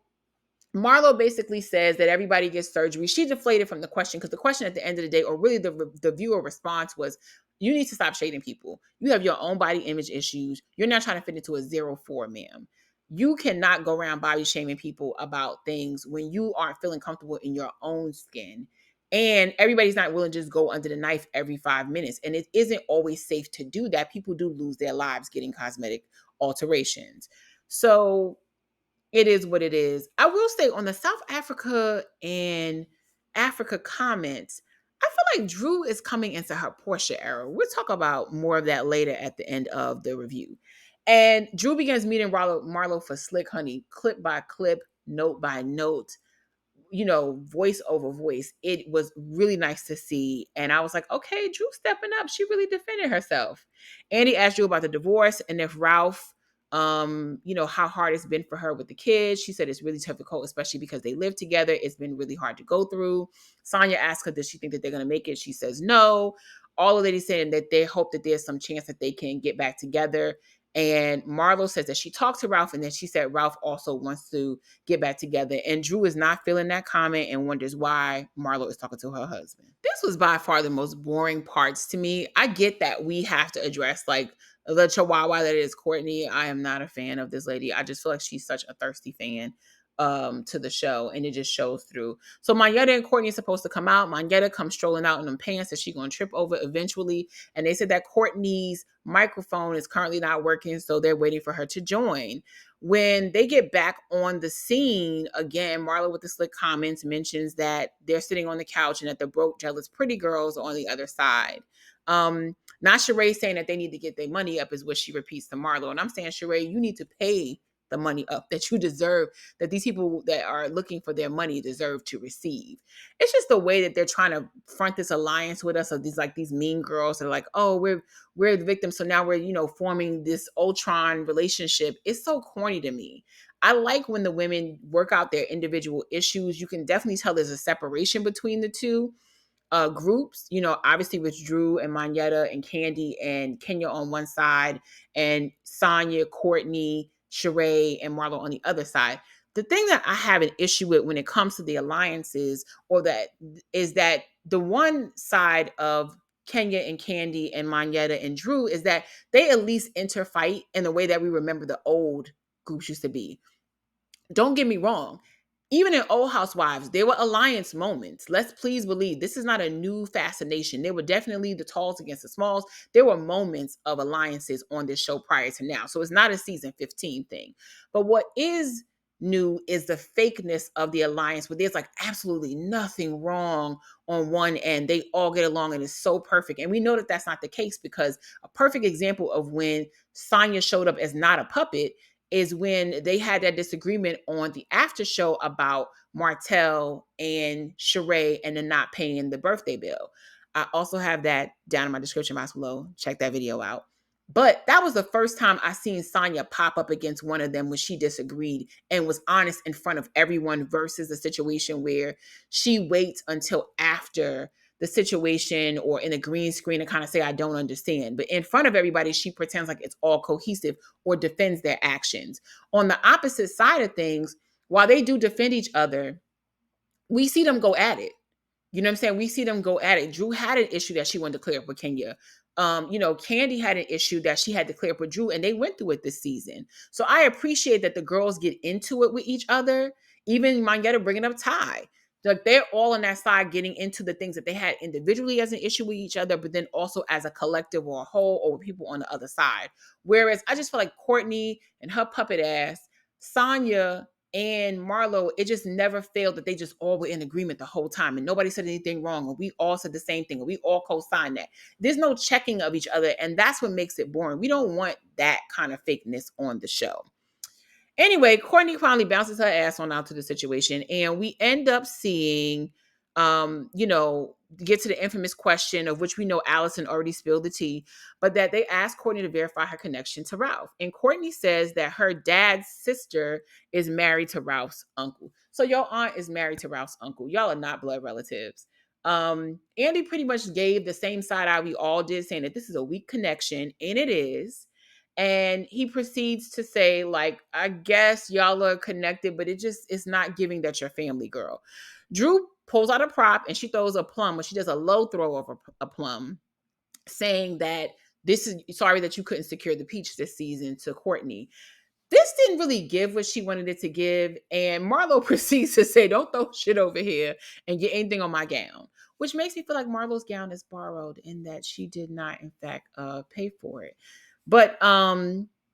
Marlo basically says that everybody gets surgery. She deflated from the question, because the question at the end of the day, or really the viewer response was, you need to stop shading people. You have your own body image issues. You're not trying to fit into a 0-4, ma'am. You cannot go around body shaming people about things when you aren't feeling comfortable in your own skin. And everybody's not willing to just go under the knife every 5 minutes. And it isn't always safe to do that. People do lose their lives getting cosmetic alterations. So it is what it is. I will say on the South Africa and Africa comments, I feel like Drew is coming into her Portia era. We'll talk about more of that later at the end of the review. And Drew begins meeting Marlo for Slick Honey, clip by clip, note by note, voice over voice. It was really nice to see. And I was like, okay, Drew stepping up. She really defended herself. Andy asked Drew about the divorce and if Ralph, how hard it's been for her with the kids. She said it's really difficult, especially because they live together. It's been really hard to go through. Sonia asked her, does she think that they're going to make it? She says no. All of it is saying that they hope that there's some chance that they can get back together. And Marlo says that she talked to Ralph and then she said Ralph also wants to get back together. And Drew is not feeling that comment and wonders why Marlo is talking to her husband. This was by far the most boring parts to me. I get that we have to address like the chihuahua that is Courtney. I am not a fan of this lady. I just feel like she's such a thirsty fan to the show, and it just shows through. So Monyetta and Courtney are supposed to come out. Monyetta comes strolling out in them pants that she's gonna trip over eventually. And they said that Courtney's microphone is currently not working, so they're waiting for her to join. When they get back on the scene, again, Marlo with the slick comments mentions that they're sitting on the couch and that the broke, jealous, pretty girls are on the other side. Not Sheree saying that they need to get their money up is what she repeats to Marlo. And I'm saying, Sheree, you need to pay the money up that you deserve, that these people that are looking for their money deserve to receive. It's just the way that they're trying to front this alliance with us of these mean girls that are like, oh, we're the victims. So now we're, forming this Ultron relationship. It's so corny to me. I like when the women work out their individual issues. You can definitely tell there's a separation between the two groups, obviously with Drew and Monyetta and Candy and Kenya on one side and Sonia, Courtney, Sheree, and Marlo on the other side. The thing that I have an issue with when it comes to the alliances is that the one side of Kenya and Candy and Monyetta and Drew is that they at least interfight in the way that we remember the old groups used to be. Don't get me wrong. Even in old Housewives, there were alliance moments. Let's please believe this is not a new fascination. There were definitely the talls against the smalls. There were moments of alliances on this show prior to now. So it's not a season 15 thing. But what is new is the fakeness of the alliance where there's like absolutely nothing wrong on one end. They all get along and it's so perfect. And we know that that's not the case because a perfect example of when Sonya showed up as not a puppet is when they had that disagreement on the after show about Martell and Sheree and then not paying the birthday bill. I also have that down in my description box below. Check that video out. But that was the first time I seen Sonya pop up against one of them when she disagreed and was honest in front of everyone versus a situation where she waits until after the situation or in a green screen and kind of say, I don't understand. But in front of everybody, she pretends like it's all cohesive or defends their actions. On the opposite side of things, while they do defend each other, we see them go at it. You know what I'm saying? We see them go at it. Drew had an issue that she wanted to clear up with Kenya. Candy had an issue that she had to clear up with Drew, and they went through it this season. So I appreciate that the girls get into it with each other. Even Monyetta bringing up Ty. Like they're all on that side getting into the things that they had individually as an issue with each other, but then also as a collective or a whole or with people on the other side. Whereas I just feel like Courtney and her puppet ass, Sonya and Marlo, it just never failed that they just all were in agreement the whole time and nobody said anything wrong and we all said the same thing and we all co-signed that. There's no checking of each other and that's what makes it boring. We don't want that kind of fakeness on the show. Anyway, Courtney finally bounces her ass on out to the situation, and we end up seeing, get to the infamous question of which we know Allison already spilled the tea, but that they asked Courtney to verify her connection to Ralph. And Courtney says that her dad's sister is married to Ralph's uncle. So your aunt is married to Ralph's uncle. Y'all are not blood relatives. Andy pretty much gave the same side eye we all did, saying that this is a weak connection, and it is. And he proceeds to say, like, I guess y'all are connected, but it's not giving that you're family, girl. Drew pulls out a prop and she throws a plum, but she does a low throw of a plum, saying that this is sorry that you couldn't secure the peach this season to Courtney. This didn't really give what she wanted it to give. And Marlo proceeds to say, don't throw shit over here and get anything on my gown, which makes me feel like Marlo's gown is borrowed and that she did not, in fact, pay for it. But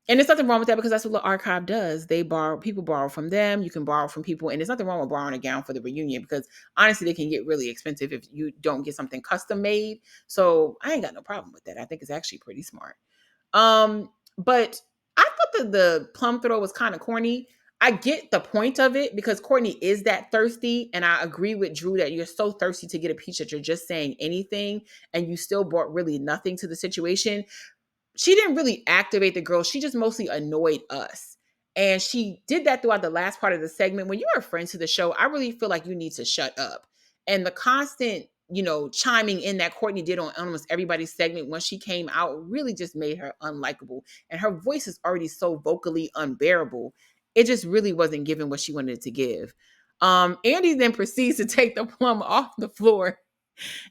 And there's nothing wrong with that because that's what the archive does. People borrow from them. You can borrow from people, and there's nothing wrong with borrowing a gown for the reunion because honestly, they can get really expensive if you don't get something custom made. So I ain't got no problem with that. I think it's actually pretty smart. But I thought that the plum throw was kind of corny. I get the point of it because Courtney is that thirsty, and I agree with Drew that you're so thirsty to get a peach that you're just saying anything, and you still brought really nothing to the situation. She didn't really activate the girls. She just mostly annoyed us. And she did that throughout the last part of the segment. When you're a friend to the show, I really feel like you need to shut up. And the constant, chiming in that Courtney did on almost everybody's segment when she came out really just made her unlikable. And her voice is already so vocally unbearable. It just really wasn't giving what she wanted it to give. Andy then proceeds to take the plum off the floor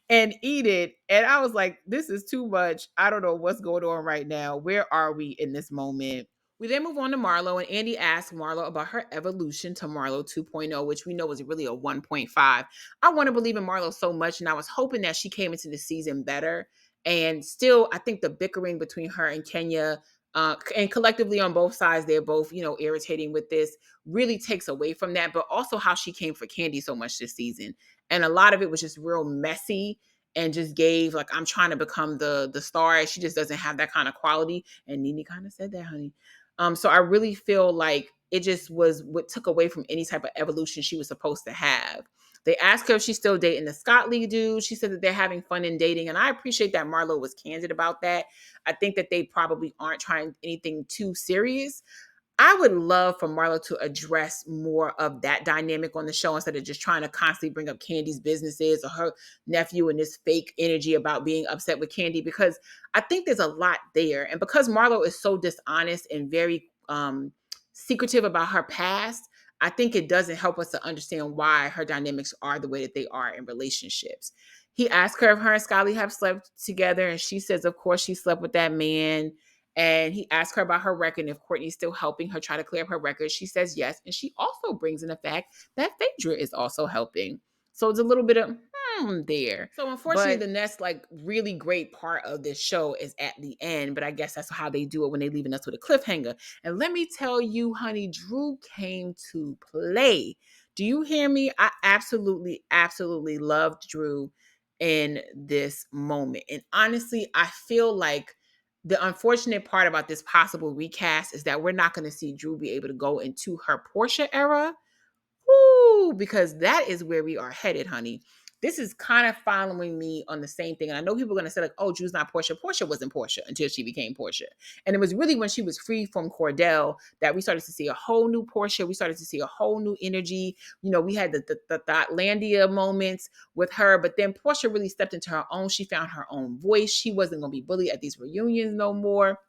and eat it. And I was like, this is too much. I don't know what's going on right now. Where are we in this moment? We then move on to Marlo, and Andy asks Marlo about her evolution to Marlo 2.0, which we know was really a 1.5. I want to believe in Marlo so much, and I was hoping that she came into the season better. And still, I think the bickering between her and Kenya, and collectively on both sides, they're both, irritating with this, really takes away from that. But also how she came for Candy so much this season. And a lot of it was just real messy and just gave like I'm trying to become the star. She just doesn't have that kind of quality. And Nene kind of said that, honey. So I really feel like it just was what took away from any type of evolution she was supposed to have. They asked her if she's still dating the Scott Lee dude. She said that they're having fun in dating. And I appreciate that Marlo was candid about that. I think that they probably aren't trying anything too serious. I would love for Marlo to address more of that dynamic on the show instead of just trying to constantly bring up Candy's businesses or her nephew and this fake energy about being upset with Candy, because I think there's a lot there. And because Marlo is so dishonest and very secretive about her past, I think it doesn't help us to understand why her dynamics are the way that they are in relationships. He asked her if her and Scully have slept together, and she says, of course, she slept with that man. And he asked her about her record and if Courtney's still helping her try to clear up her record. She says yes. And she also brings in the fact that Phaedra is also helping. So it's a little bit of there. So unfortunately, the next like really great part of this show is at the end. But I guess that's how they do it when they're leaving us with a cliffhanger. And let me tell you, honey, Drew came to play. Do you hear me? I absolutely, absolutely loved Drew in this moment. And honestly, I feel like the unfortunate part about this possible recast is that we're not going to see Drew be able to go into her Portia era. Woo, because that is where we are headed, honey. This is kind of following me on the same thing. And I know people are going to say, like, oh, Drew's not Portia. Portia wasn't Portia until she became Portia. And it was really when she was free from Cordell that we started to see a whole new Portia. We started to see a whole new energy. We had the Thotlandia moments with her, but then Portia really stepped into her own. She found her own voice. She wasn't going to be bullied at these reunions no more.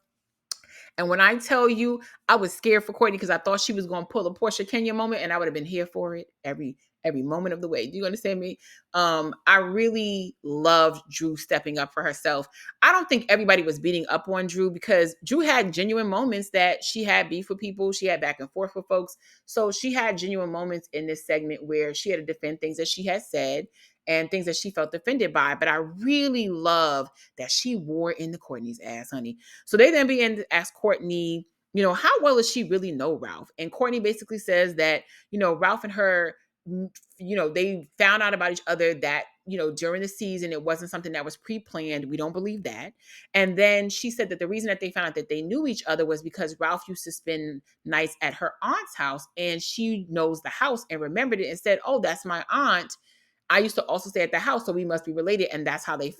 And when I tell you, I was scared for Courtney because I thought she was going to pull a Portia Kenya moment, and I would have been here for it every moment of the way. Do you understand me? I really loved Drew stepping up for herself. I don't think everybody was beating up on Drew because Drew had genuine moments that she had beef with people. She had back and forth with folks. So she had genuine moments in this segment where she had to defend things that she had said and things that she felt offended by. But I really love that she wore into Courtney's ass, honey. So they then begin to ask Courtney, how well does she really know Ralph? And Courtney basically says that, Ralph and her, they found out about each other that, during the season, it wasn't something that was pre-planned. We don't believe that. And then she said that the reason that they found out that they knew each other was because Ralph used to spend nights at her aunt's house and she knows the house and remembered it and said, oh, that's my aunt. I used to also stay at the house, so we must be related. And that's how they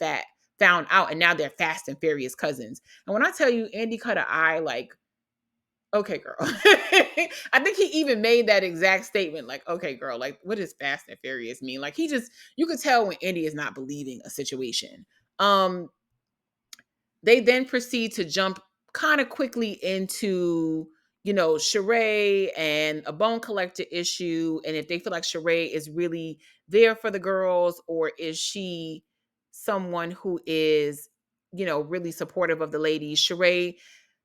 found out. And now they're fast and furious cousins. And when I tell you, Andy cut an eye like, okay, girl. I think he even made that exact statement, like, okay, girl, like, what does fast and furious mean? Like, you could tell when Andy is not believing a situation. They then proceed to jump kind of quickly into, Sheree and a bone collector issue. And if they feel like Sheree is really there for the girls, or is she someone who is, really supportive of the ladies? Sheree,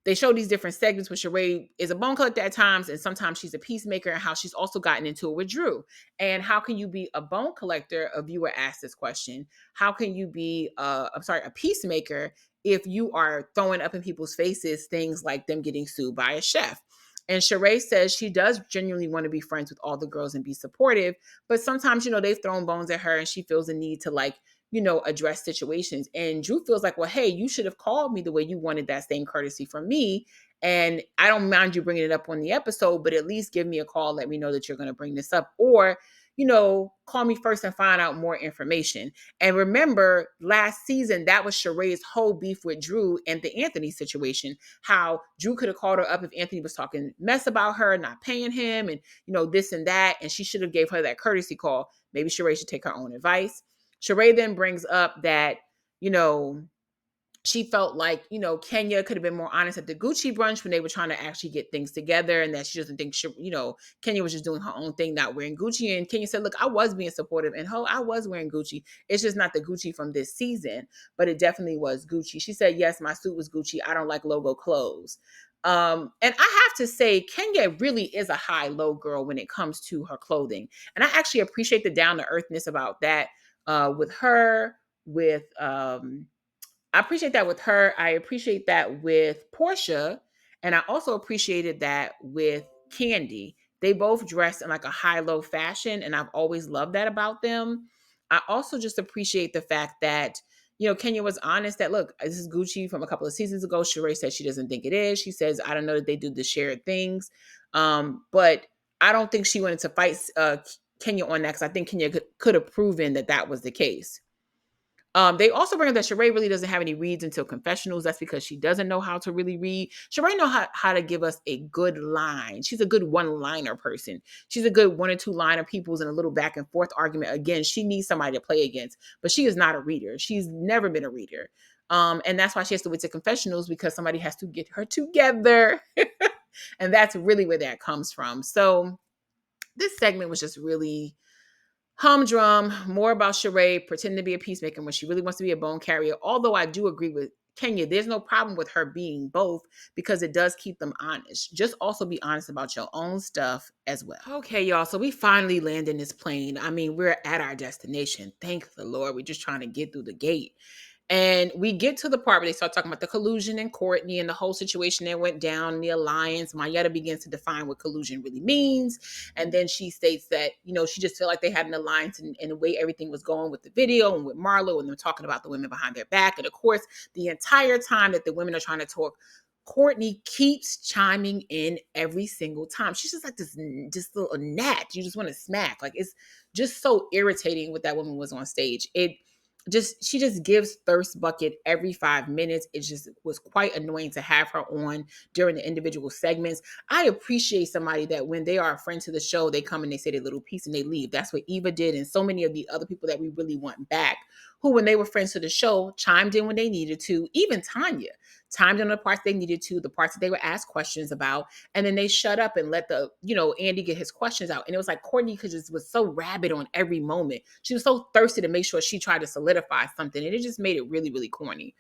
they show these different segments where Sheree is a bone collector at times, and sometimes she's a peacemaker, and how she's also gotten into it with Drew. And how can you be a bone collector? A viewer asked this question. How can you be, a peacemaker if you are throwing up in people's faces things like them getting sued by a chef. And Sheree says she does genuinely want to be friends with all the girls and be supportive, but sometimes, they've thrown bones at her and she feels the need to address situations. And Drew feels like, well, hey, you should have called me the way you wanted that same courtesy from me. And I don't mind you bringing it up on the episode, but at least give me a call. Let me know that you're going to bring this up. Or, call me first and find out more information. And remember, last season, that was Sheree's whole beef with Drew and the Anthony situation. How Drew could have called her up if Anthony was talking mess about her, not paying him, and, this and that. And she should have gave her that courtesy call. Maybe Sheree should take her own advice. Sheree then brings up that, she felt like, Kenya could have been more honest at the Gucci brunch when they were trying to actually get things together, and that she doesn't think, Kenya was just doing her own thing, not wearing Gucci. And Kenya said, look, I was being supportive, and I was wearing Gucci. It's just not the Gucci from this season, but it definitely was Gucci. She said, yes, my suit was Gucci. I don't like logo clothes. And I have to say, Kenya really is a high-low girl when it comes to her clothing. And I actually appreciate the down-to-earthness about that with her, I appreciate that with her. I appreciate that with Portia. And I also appreciated that with Candy. They both dress in like a high-low fashion, and I've always loved that about them. I also just appreciate the fact that, Kenya was honest that, look, this is Gucci from a couple of seasons ago. Sheree said she doesn't think it is. She says, I don't know that they do the shared things. But I don't think she wanted to fight Kenya on that, because I think Kenya could have proven that that was the case. They also bring up that Sheree really doesn't have any reads until confessionals. That's because she doesn't know how to really read. Sheree know how to give us a good line. She's a good one-liner person. She's a good one or two liner peoples in a little back and forth argument. Again, she needs somebody to play against, but she is not a reader. She's never been a reader. And that's why she has to wait to confessionals, because somebody has to get her together. And that's really where that comes from. So this segment was just really humdrum, more about Sheree pretending to be a peacemaker when she really wants to be a bone carrier. Although I do agree with Kenya, there's no problem with her being both, because it does keep them honest. Just also be honest about your own stuff as well. Okay, y'all. So we finally land in this plane. I mean, we're at our destination. Thank the Lord. We're just trying to get through the gate. And we get to the part where they start talking about the collusion and Courtney and the whole situation that went down in the alliance. Mayetta begins to define what collusion really means. And then she states that, she just felt like they had an alliance in the way everything was going with the video and with Marlo, and they're talking about the women behind their back. And of course, the entire time that the women are trying to talk, Courtney keeps chiming in every single time. She's just like this little gnat you just want to smack. Like, it's just so irritating what that woman was on stage. She just gives thirst bucket every 5 minutes. It just was quite annoying to have her on during the individual segments. I appreciate somebody that when they are a friend to the show, they come and they say their little piece and they leave. That's what Eva did, and so many of the other people that we really want back, who when they were friends to the show, chimed in when they needed to. Even Tanya chimed in the parts they needed to, the parts that they were asked questions about, and then they shut up and let Andy get his questions out. And it was like Courtney just was so rabid on every moment. She was so thirsty to make sure she tried to solidify something, and it just made it really, really corny.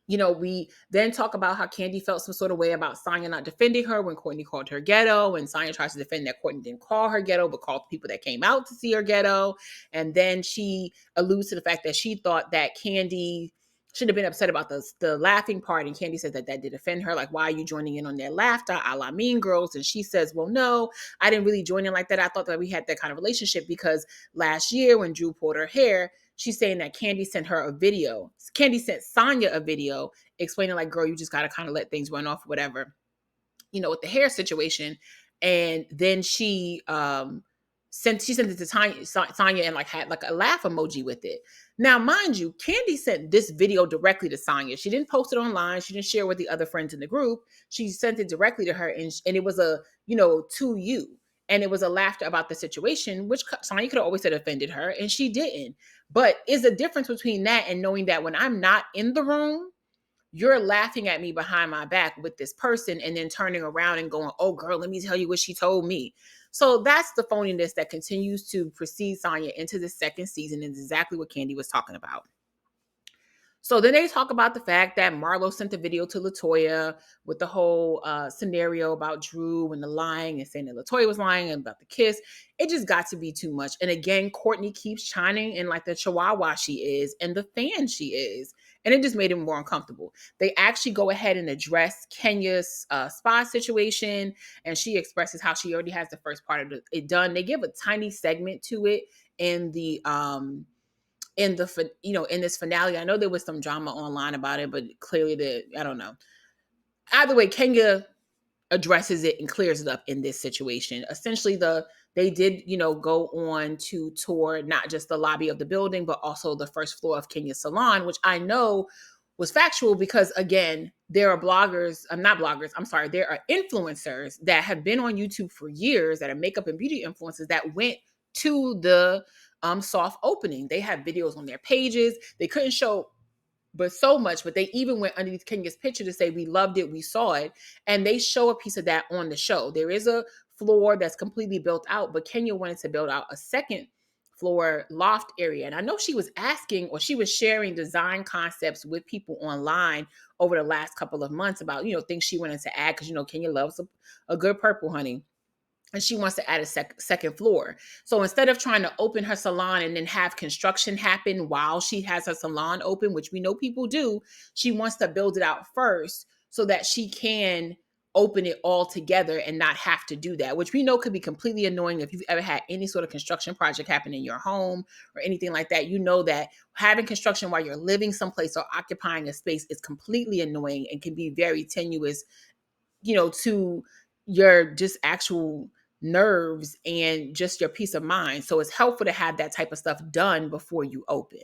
We then talk about how Candy felt some sort of way about Sonya not defending her when Courtney called her ghetto, and Sonya tries to defend that Courtney didn't call her ghetto, but called the people that came out to see her ghetto. And then she alludes to the fact that she thought that Candy should have been upset about the laughing part, and Candy says that did offend her. Like, why are you joining in on their laughter, a la Mean Girls? And she says, well, no, I didn't really join in like that. I thought that we had that kind of relationship because last year when Drew pulled her hair, she's saying that Candy sent her a video. Candy sent Sonya a video explaining like, girl, you just got to kind of let things run off, whatever, with the hair situation. And then she sent it to Sonya and like had like a laugh emoji with it. Now, mind you, Candy sent this video directly to Sonya. She didn't post it online. She didn't share it with the other friends in the group. She sent it directly to her, and it was a, to you. And it was a laughter about the situation, which Sonya could have always said offended her, and she didn't. But is a difference between that and knowing that when I'm not in the room, you're laughing at me behind my back with this person and then turning around and going, oh, girl, let me tell you what she told me. So that's the phoniness that continues to precede Sonya into the second season, and exactly what Candy was talking about. So then they talk about the fact that Marlo sent the video to Latoya with the whole scenario about Drew and the lying and saying that Latoya was lying and about the kiss. It just got to be too much. And again, Courtney keeps chiming in like the chihuahua she is and the fan she is. And it just made it more uncomfortable. They actually go ahead and address Kenya's spa situation. And she expresses how she already has the first part of it done. They give a tiny segment to it in the in this finale. I know there was some drama online about it, but clearly I don't know. Either way, Kenya addresses it and clears it up in this situation. Essentially, they did, go on to tour not just the lobby of the building, but also the first floor of Kenya's salon, which I know was factual because again, there are bloggers, I'm not bloggers, I'm sorry, there are influencers that have been on YouTube for years that are makeup and beauty influencers that went to the soft opening. They have videos on their pages. They couldn't show but so much, but they even went underneath Kenya's picture to say, we loved it, we saw it. And they show a piece of that on the show. There is a floor that's completely built out, but Kenya wanted to build out a second floor loft area. And I know she was asking or she was sharing design concepts with people online over the last couple of months about, things she wanted to add. Cause Kenya loves a good purple, honey, and she wants to add a second floor. So instead of trying to open her salon and then have construction happen while she has her salon open, which we know people do, she wants to build it out first so that she can open it all together and not have to do that, which we know could be completely annoying. If you've ever had any sort of construction project happen in your home or anything like that, you know that having construction while you're living someplace or occupying a space is completely annoying and can be very tenuous, to your just actual nerves and just your peace of mind. So it's helpful to have that type of stuff done before you open.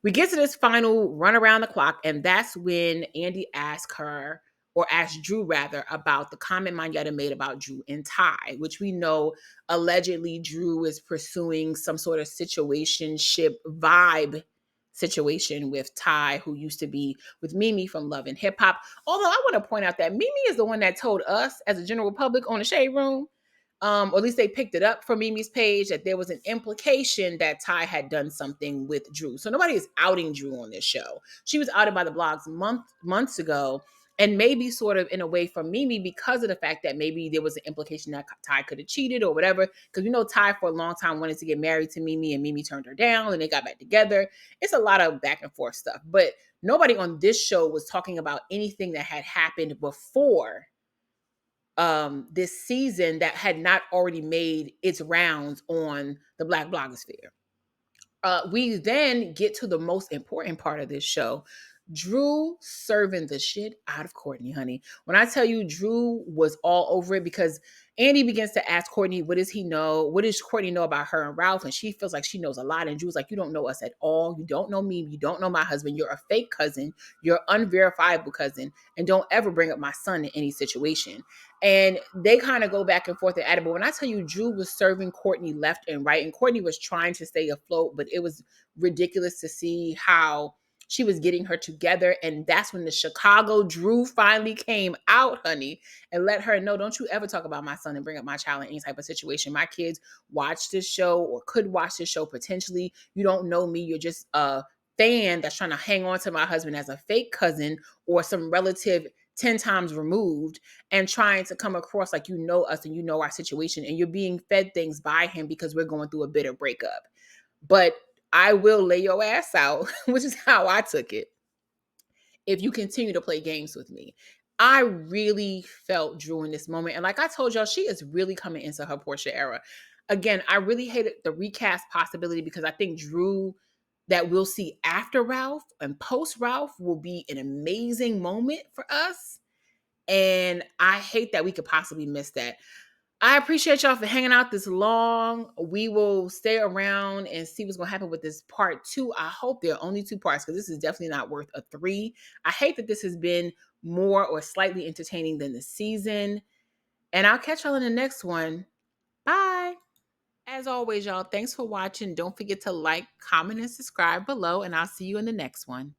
We get to this final run around the clock, and that's when Andy asks her, or asked Drew rather, about the comment Manyetta made about Drew and Ty, which we know allegedly Drew is pursuing some sort of situationship vibe situation with Ty, who used to be with Mimi from Love and Hip Hop. Although I want to point out that Mimi is the one that told us as a general public on the Shade Room, or at least they picked it up from Mimi's page, that there was an implication that Ty had done something with Drew. So nobody is outing Drew on this show. She was outed by the blogs months ago, and maybe sort of in a way from Mimi because of the fact that maybe there was an implication that Ty could have cheated or whatever. Because Ty for a long time wanted to get married to Mimi, and Mimi turned her down, and they got back together. It's a lot of back and forth stuff. But nobody on this show was talking about anything that had happened before this season that had not already made its rounds on the Black blogosphere. We then get to the most important part of this show. Drew serving the shit out of Courtney, honey. When I tell you Drew was all over it, because Andy begins to ask Courtney, what does he know? What does Courtney know about her and Ralph? And she feels like she knows a lot. And Drew's like, you don't know us at all. You don't know me. You don't know my husband. You're a fake cousin. You're unverifiable cousin. And don't ever bring up my son in any situation. And they kind of go back and forth at it. But when I tell you Drew was serving Courtney left and right, and Courtney was trying to stay afloat, but it was ridiculous to see how she was getting her together. And that's when the Chicago Drew finally came out, honey, and let her know, don't you ever talk about my son and bring up my child in any type of situation. My kids watch this show or could watch this show potentially. You don't know me. You're just a fan that's trying to hang on to my husband as a fake cousin or some relative 10 times removed, and trying to come across like you know us and you know our situation, and you're being fed things by him because we're going through a bitter breakup. But I will lay your ass out, which is how I took it, if you continue to play games with me. I really felt Drew in this moment. And like I told y'all, she is really coming into her Portia era. Again, I really hated the recast possibility because I think Drew that we'll see after Ralph and post Ralph will be an amazing moment for us. And I hate that we could possibly miss that. I appreciate y'all for hanging out this long. We will stay around and see what's going to happen with this part 2. I hope there are only 2 parts because this is definitely not worth a 3. I hate that this has been more or slightly entertaining than the season. And I'll catch y'all in the next one. Bye. As always, y'all, thanks for watching. Don't forget to like, comment, and subscribe below, and I'll see you in the next one.